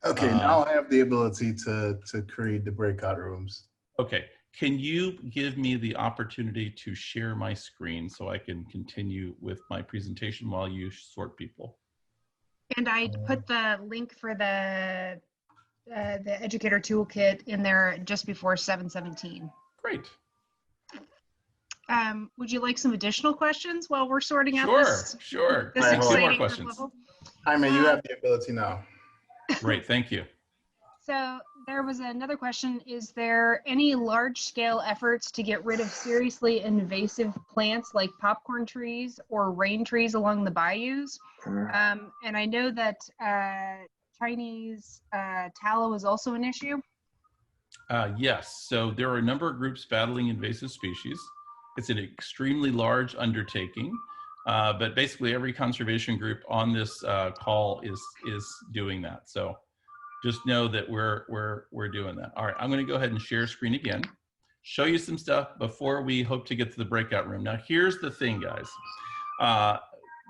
Okay, now I have the ability to create the breakout rooms. Okay, can you give me the opportunity to share my screen so I can continue with my presentation while you sort people? And I put the link for the educator toolkit in there just before 7:17. Great. Would you like some additional questions while we're sorting out this? Sure. This Right, exciting more questions. level? Jaime, you have the ability now. Great, thank you. So there was another question. Is there any large-scale efforts to get rid of seriously invasive plants like popcorn trees or rain trees along the bayous? And I know that Chinese tallow is also an issue. Yes, so there are a number of groups battling invasive species. It's an extremely large undertaking, but basically every conservation group on this call is doing that. So just know that we're doing that. All right, I'm going to go ahead and share screen again, show you some stuff before we hope to get to the breakout room. Now, here's the thing, guys.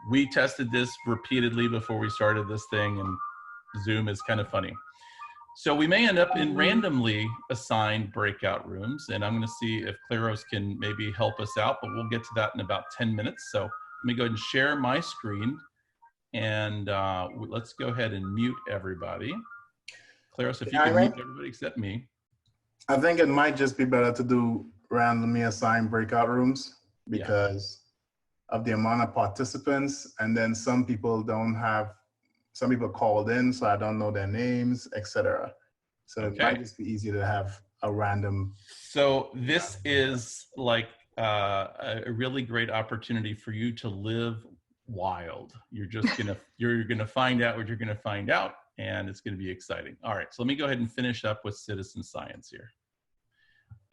We tested this repeatedly before we started this thing, and Zoom is kind of funny. So we may end up in randomly assigned breakout rooms, and I'm going to see if Claros can maybe help us out, but we'll get to that in about 10 minutes. So let me go ahead and share my screen, and let's go ahead and mute everybody. Claros, if you can mute everybody except me. I think it might just be better to do randomly assigned breakout rooms because of the amount of participants, and then some people called in, so I don't know their names, etc. So it might just be easier to have a random. So this is like a really great opportunity for you to live wild. You're just you're gonna find out what you're gonna find out, and it's gonna be exciting. All right, so let me go ahead and finish up with citizen science here.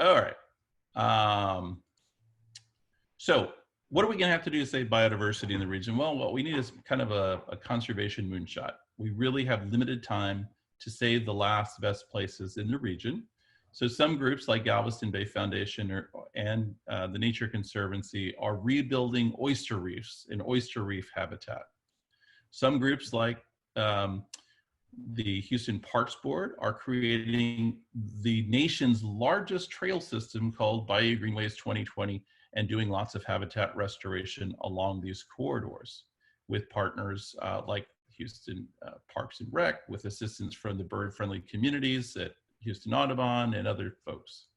All right. So what are we gonna have to do to save biodiversity in the region? Well, what we need is kind of a conservation moonshot. We really have limited time to save the last best places in the region. So some groups like Galveston Bay Foundation and the Nature Conservancy are rebuilding oyster reefs and oyster reef habitat. Some groups like the Houston Parks Board are creating the nation's largest trail system called Bayou Greenways 2020 and doing lots of habitat restoration along these corridors with partners like Houston Parks and Rec, with assistance from the bird-friendly communities at Houston Audubon and other folks.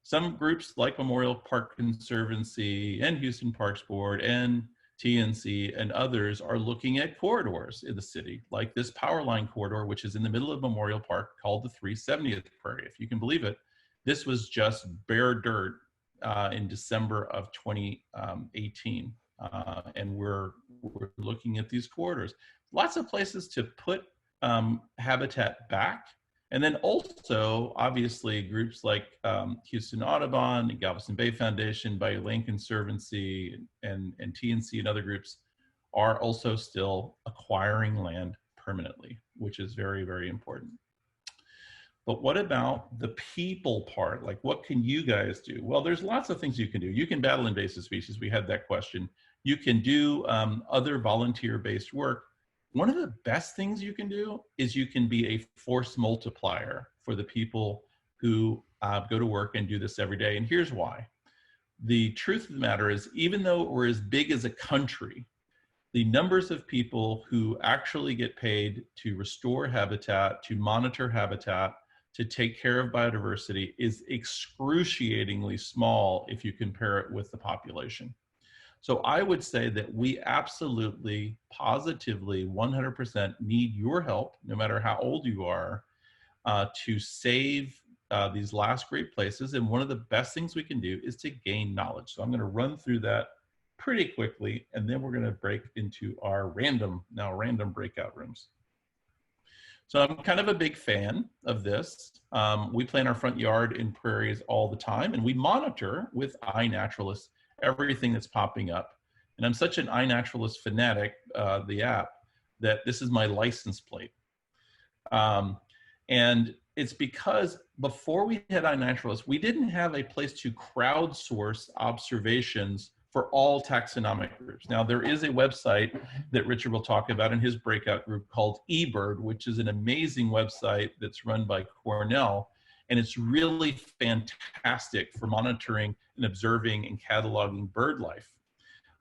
Some groups like Memorial Park Conservancy and Houston Parks Board and TNC and others are looking at corridors in the city, like this power line corridor, which is in the middle of Memorial Park called the 370th Prairie. If you can believe it, this was just bare dirt in December of 2018. And we're we're looking at these corridors. Lots of places to put habitat back. And then also, obviously, groups like Houston Audubon and Galveston Bay Foundation, Bayou Lane Conservancy, and TNC and other groups are also still acquiring land permanently, which is very, very important. But what about the people part? Like, what can you guys do? Well, there's lots of things you can do. You can battle invasive species. We had that question. You can do other volunteer-based work. One of the best things you can do is you can be a force multiplier for the people who go to work and do this every day. And here's why. The truth of the matter is, even though we're as big as a country, the numbers of people who actually get paid to restore habitat, to monitor habitat, to take care of biodiversity is excruciatingly small if you compare it with the population. So I would say that we absolutely, positively, 100% need your help, no matter how old you are, to save these last great places. And one of the best things we can do is to gain knowledge. So I'm going to run through that pretty quickly, and then we're going to break into our random breakout rooms. So I'm kind of a big fan of this. We play in our front yard in prairies all the time, and we monitor with iNaturalist everything that's popping up. And I'm such an iNaturalist fanatic, the app, that this is my license plate. And it's because before we had iNaturalist, we didn't have a place to crowdsource observations for all taxonomic groups. Now, there is a website that Richard will talk about in his breakout group called eBird, which is an amazing website that's run by Cornell. And it's really fantastic for monitoring and observing and cataloging bird life.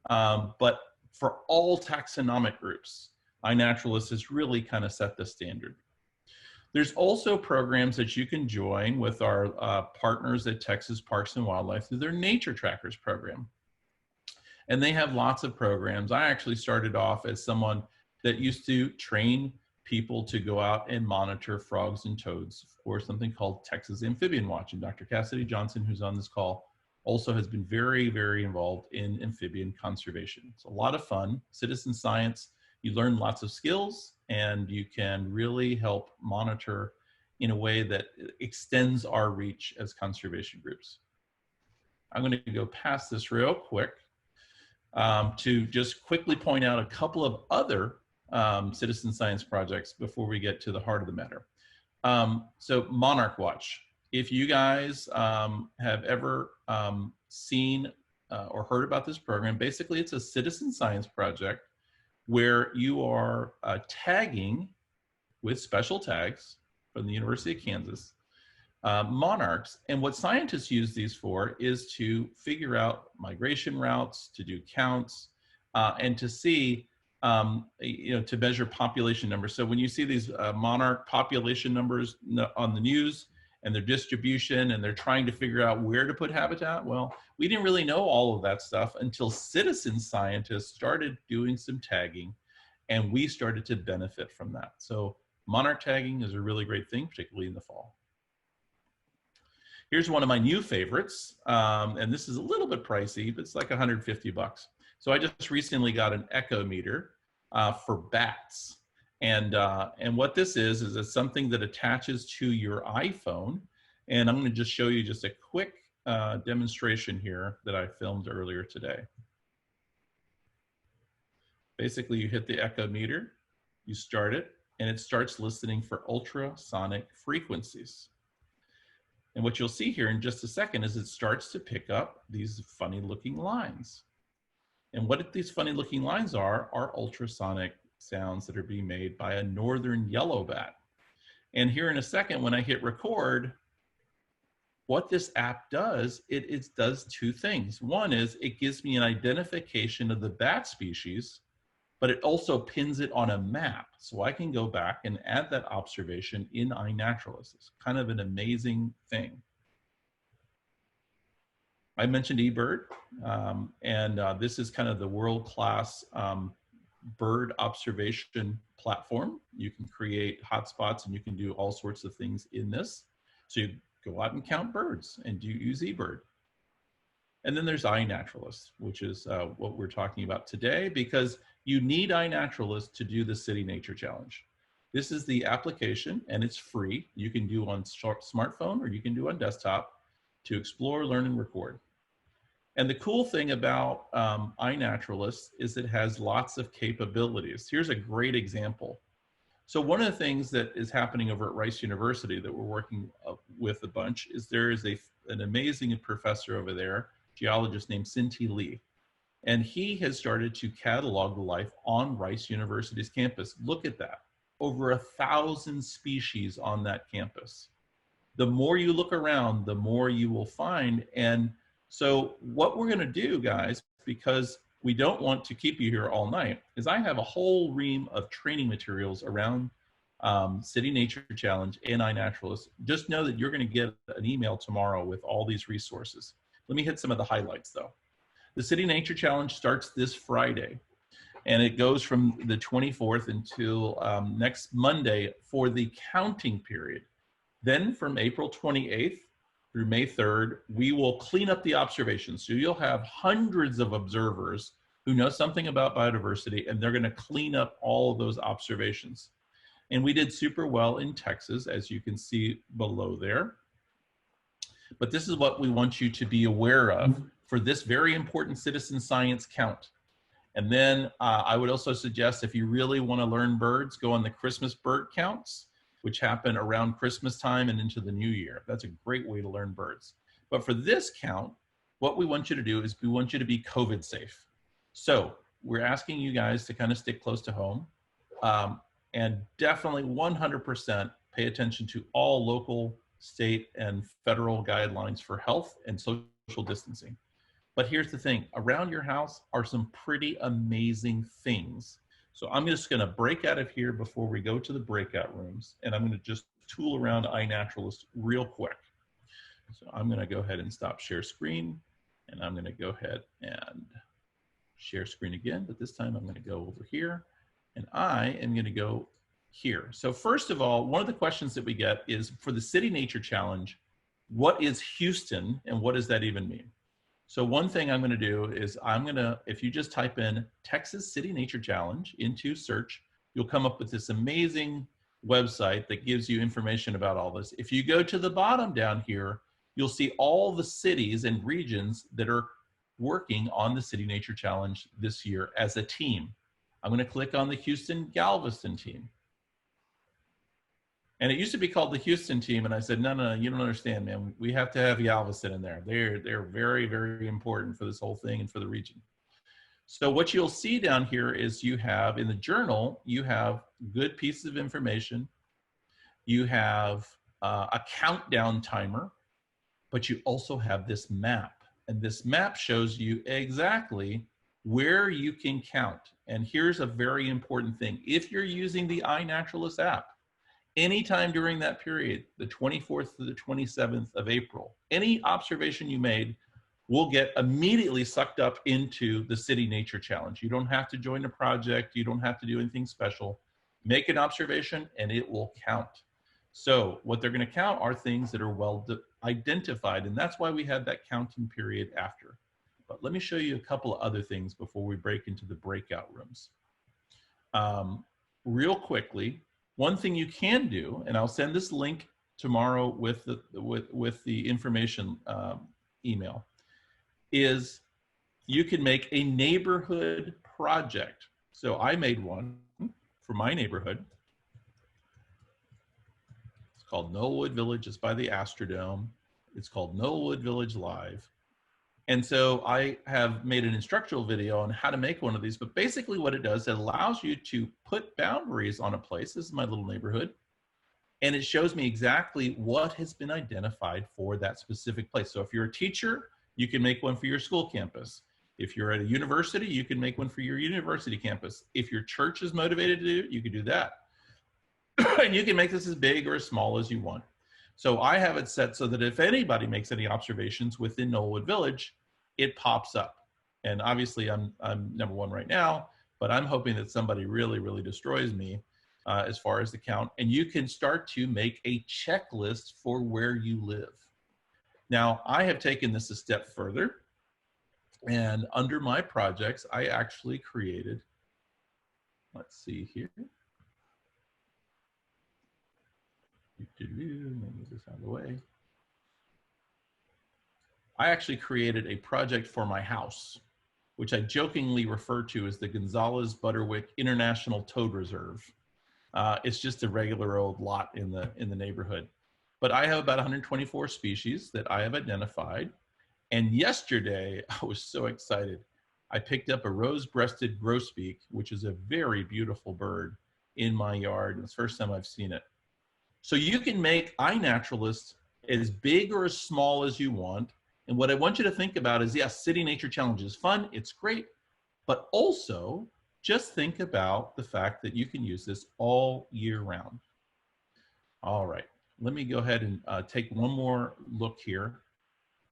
But for all taxonomic groups, iNaturalist has really kind of set the standard. There's also programs that you can join with our partners at Texas Parks and Wildlife through their Nature Trackers program. And they have lots of programs. I actually started off as someone that used to train people to go out and monitor frogs and toads for something called Texas Amphibian Watch. And Dr. Cassidy Johnson, who's on this call, also has been very, very involved in amphibian conservation. It's a lot of fun, citizen science. You learn lots of skills, and you can really help monitor in a way that extends our reach as conservation groups. I'm going to go past this real quick to just quickly point out a couple of other citizen science projects before we get to the heart of the matter. So Monarch Watch. If you guys have ever seen or heard about this program, basically it's a citizen science project where you are tagging with special tags from the University of Kansas monarchs. And what scientists use these for is to figure out migration routes, to do counts, and to see, to measure population numbers. So when you see these monarch population numbers on the news and their distribution, and they're trying to figure out where to put habitat, well, we didn't really know all of that stuff until citizen scientists started doing some tagging, and we started to benefit from that. So monarch tagging is a really great thing, particularly in the fall. Here's one of my new favorites, and this is a little bit pricey, but it's like 150 bucks. So I just recently got an echo meter for bats. And what this is it's something that attaches to your iPhone. And I'm going to just show you just a quick demonstration here that I filmed earlier today. Basically, you hit the echo meter, you start it, and it starts listening for ultrasonic frequencies. And what you'll see here in just a second is it starts to pick up these funny looking lines. And what these funny looking lines are ultrasonic sounds that are being made by a northern yellow bat. And here in a second, when I hit record, what this app does, it does two things. One is it gives me an identification of the bat species, but it also pins it on a map. So I can go back and add that observation in iNaturalist. It's kind of an amazing thing. I mentioned eBird, and this is kind of the world-class bird observation platform. You can create hotspots and you can do all sorts of things in this. So you go out and count birds and use eBird. And then there's iNaturalist, which is what we're talking about today, because you need iNaturalist to do the City Nature Challenge. This is the application, and it's free. You can do on smartphone or you can do on desktop to explore, learn, and record. And the cool thing about iNaturalist is it has lots of capabilities. Here's a great example. So one of the things that is happening over at Rice University that we're working with a bunch is there is an amazing professor over there, geologist named Sinti Lee. And he has started to catalog the life on Rice University's campus. Look at that. Over 1,000 species on that campus. The more you look around, the more you will find. And so what we're going to do, guys, because we don't want to keep you here all night, is I have a whole ream of training materials around City Nature Challenge and iNaturalist. Just know that you're going to get an email tomorrow with all these resources. Let me hit some of the highlights, though. The City Nature Challenge starts this Friday, and it goes from the 24th until next Monday for the counting period. Then from April 28th through May 3rd, we will clean up the observations. So you'll have hundreds of observers who know something about biodiversity, and they're going to clean up all of those observations. And we did super well in Texas, as you can see below there. But this is what we want you to be aware of for this very important citizen science count. And then I would also suggest, if you really want to learn birds, go on the Christmas bird counts, which happen around Christmas time and into the new year. That's a great way to learn birds. But for this count, what we want you to do is we want you to be COVID safe. So we're asking you guys to kind of stick close to home and definitely 100% pay attention to all local, state, and federal guidelines for health and social distancing. But here's the thing, around your house are some pretty amazing things. So I'm just gonna break out of here before we go to the breakout rooms, and I'm gonna just tool around iNaturalist real quick. So I'm gonna go ahead and stop share screen, and I'm gonna go ahead and share screen again, but this time I'm gonna go over here, and I am gonna go here. So first of all, one of the questions that we get is, for the City Nature Challenge, what is Houston, and what does that even mean? So one thing I'm going to do is if you just type in Texas City Nature Challenge into search, you'll come up with this amazing website that gives you information about all this. If you go to the bottom down here, you'll see all the cities and regions that are working on the City Nature Challenge this year as a team. I'm going to click on the Houston Galveston team. And it used to be called the Houston team, and I said, no, you don't understand, man. We have to have Galveston in there. They're very, very important for this whole thing and for the region. So what you'll see down here is you have, in the journal, you have good pieces of information. You have a countdown timer, but you also have this map. And this map shows you exactly where you can count. And here's a very important thing. If you're using the iNaturalist app, anytime during that period, the 24th to the 27th of April, any observation you made will get immediately sucked up into the City Nature Challenge. You don't have to join a project. You don't have to do anything special. Make an observation and it will count. So what they're going to count are things that are well identified, and that's why we had that counting period after. But let me show you a couple of other things before we break into the breakout rooms. Real quickly, one thing you can do, and I'll send this link tomorrow with the information email, is you can make a neighborhood project. So I made one for my neighborhood. It's called Knollwood Village. It's by the Astrodome. It's called Knollwood Village Live. And so I have made an instructional video on how to make one of these, but basically what it does, it allows you to put boundaries on a place. This is my little neighborhood. And it shows me exactly what has been identified for that specific place. So if you're a teacher, you can make one for your school campus. If you're at a university, you can make one for your university campus. If your church is motivated to do it, you can do that. And you can make this as big or as small as you want. So I have it set so that if anybody makes any observations within Knollwood Village, it pops up. And obviously I'm number one right now, but I'm hoping that somebody really, really destroys me as far as the count. And you can start to make a checklist for where you live. Now, I have taken this a step further. And under my projects, I actually created Let's see here. Let me move this out of the way. I actually created a project for my house, which I jokingly refer to as the Gonzales Butterwick International Toad Reserve. It's just a regular old lot in the neighborhood. But I have about 124 species that I have identified. And yesterday, I was so excited. I picked up a rose-breasted grosbeak, which is a very beautiful bird, in my yard. It's the first time I've seen it. So you can make iNaturalist as big or as small as you want. And what I want you to think about is, yes, City Nature Challenge is fun, it's great, but also just think about the fact that you can use this all year round. All right, let me go ahead and take one more look here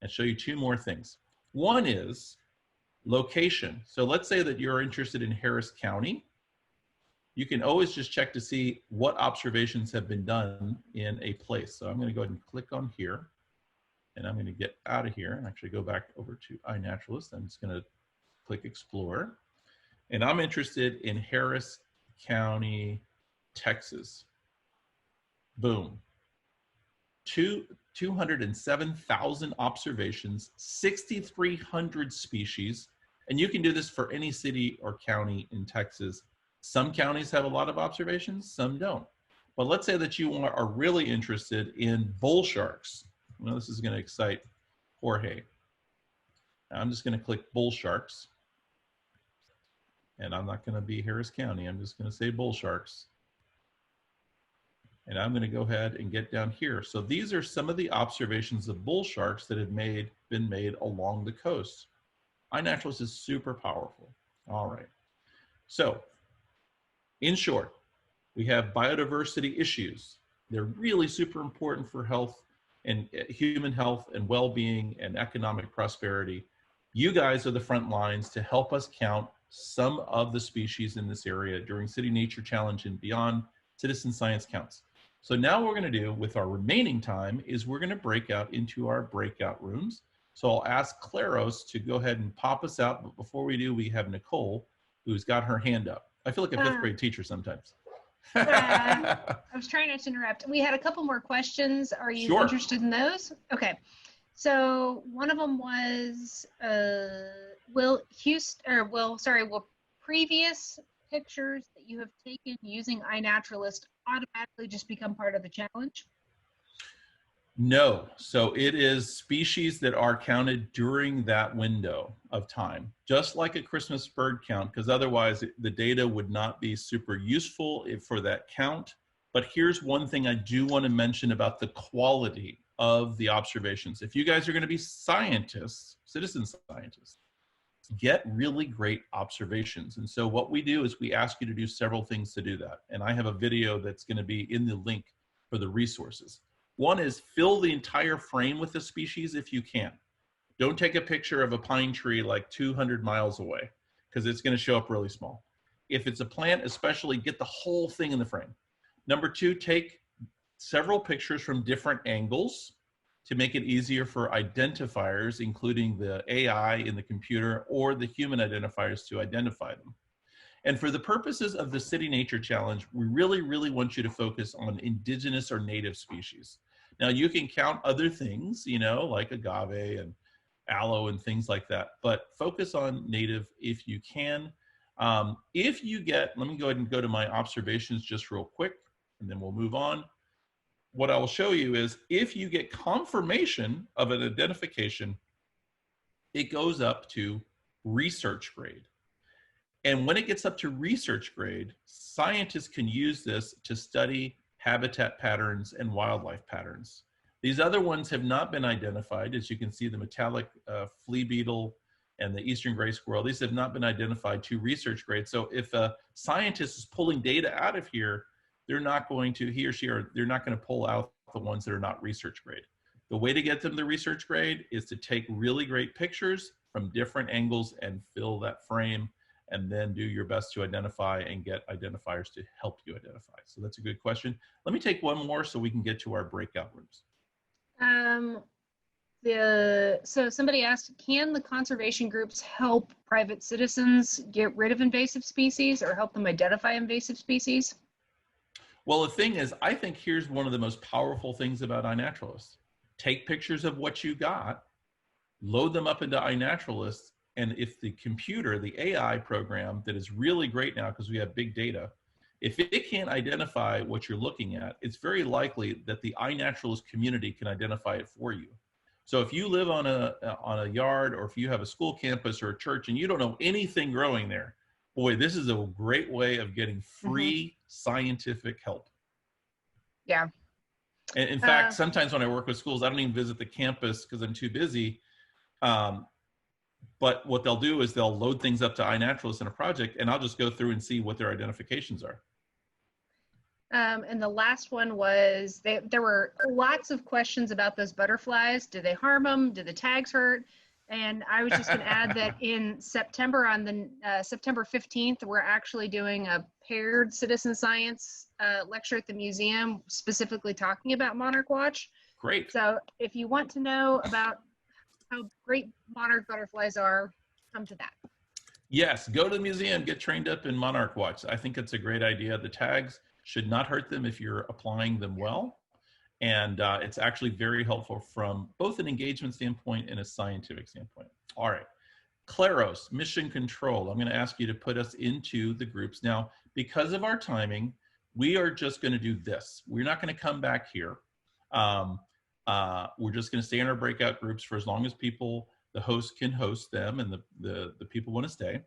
and show you two more things. One is location. So let's say that you're interested in Harris County. You can always just check to see what observations have been done in a place. So I'm going to go ahead and click on here, and I'm going to get out of here and actually go back over to iNaturalist. I'm just going to click Explore, and I'm interested in Harris County, Texas. Boom. 207,000 observations, 6,300 species, and you can do this for any city or county in Texas. Some counties have a lot of observations, some don't. But let's say that you are really interested in bull sharks. Well, this is going to excite Jorge. I'm just going to click bull sharks. And I'm not going to be Harris County. I'm just going to say bull sharks. And I'm going to go ahead and get down here. So these are some of the observations of bull sharks that have been made along the coast. iNaturalist is super powerful. All right. So in short, we have biodiversity issues. They're really super important for health and human health and well-being and economic prosperity. You guys are the front lines to help us count some of the species in this area during City Nature Challenge and beyond citizen science counts. So now what we're going to do with our remaining time is we're going to break out into our breakout rooms. So I'll ask Claros to go ahead and pop us out. But before we do, we have Nicole, who's got her hand up. I feel like a fifth grade teacher sometimes. I was trying not to interrupt. We had a couple more questions. Are you interested in those? Okay. So one of them was, will previous pictures that you have taken using iNaturalist automatically just become part of the challenge? No. So it is species that are counted during that window of time, just like a Christmas bird count, because otherwise the data would not be super useful for that count. But here's one thing I do want to mention about the quality of the observations. If you guys are going to be scientists, citizen scientists, get really great observations. And so what we do is we ask you to do several things to do that. And I have a video that's going to be in the link for the resources. One is fill the entire frame with the species if you can. Don't take a picture of a pine tree like 200 miles away because it's going to show up really small. If it's a plant, especially, get the whole thing in the frame. Number two, take several pictures from different angles to make it easier for identifiers, including the AI in the computer or the human identifiers, to identify them. And for the purposes of the City Nature Challenge, we really, really want you to focus on indigenous or native species. Now, you can count other things, you know, like agave and aloe and things like that, but focus on native if you can. If you get, let me go ahead and go to my observations just real quick, and then we'll move on. What I will show you is if you get confirmation of an identification, it goes up to research grade. And when it gets up to research grade, scientists can use this to study habitat patterns and wildlife patterns. These other ones have not been identified. As you can see, the metallic flea beetle and the eastern gray squirrel, these have not been identified to research grade. So if a scientist is pulling data out of here, they're not going to, he or she, or they're not going to pull out the ones that are not research grade. The way to get them to research grade is to take really great pictures from different angles and fill that frame, and then do your best to identify and get identifiers to help you identify. So that's a good question. Let me take one more so we can get to our breakout rooms. So somebody asked, can the conservation groups help private citizens get rid of invasive species or help them identify invasive species? Well, the thing is, I think here's one of the most powerful things about iNaturalist. Take pictures of what you got, load them up into iNaturalist, and if the computer, the AI program that is really great now because we have big data, if it can't identify what you're looking at, it's very likely that the iNaturalist community can identify it for you. So if you live on a yard, or if you have a school campus or a church and you don't know anything growing there, boy, this is a great way of getting free scientific help. Yeah. And in fact, sometimes when I work with schools, I don't even visit the campus because I'm too busy. But what they'll do is they'll load things up to iNaturalist in a project, and I'll just go through and see what their identifications are. And the last one was, there were lots of questions about those butterflies. Do they harm them? Do the tags hurt? And I was just going to add that in September, on the September 15th, we're actually doing a paired citizen science lecture at the museum, specifically talking about monarch watch. Great. So if you want to know about how great monarch butterflies are, come to that. Yes, go to the museum, get trained up in monarch watch. I think it's a great idea. The tags should not hurt them if you're applying them well. And it's actually very helpful from both an engagement standpoint and a scientific standpoint. All right, Claros, mission control. I'm going to ask you to put us into the groups. Now, because of our timing, we are just going to do this. We're not going to come back here. We're just going to stay in our breakout groups for as long as people, the host can host them and the people want to stay.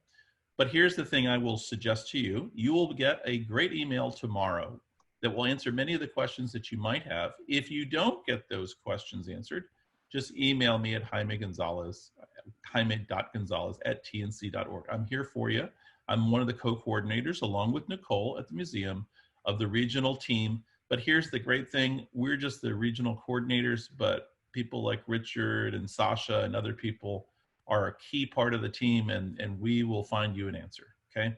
But here's the thing I will suggest to you. You will get a great email tomorrow that will answer many of the questions that you might have. If you don't get those questions answered, just email me at jaime.gonzalez@tnc.org. I'm here for you. I'm one of the co-coordinators, along with Nicole at the museum, of the regional team. But here's the great thing. We're just the regional coordinators, but people like Richard and Sasha and other people are a key part of the team, and we will find you an answer, okay?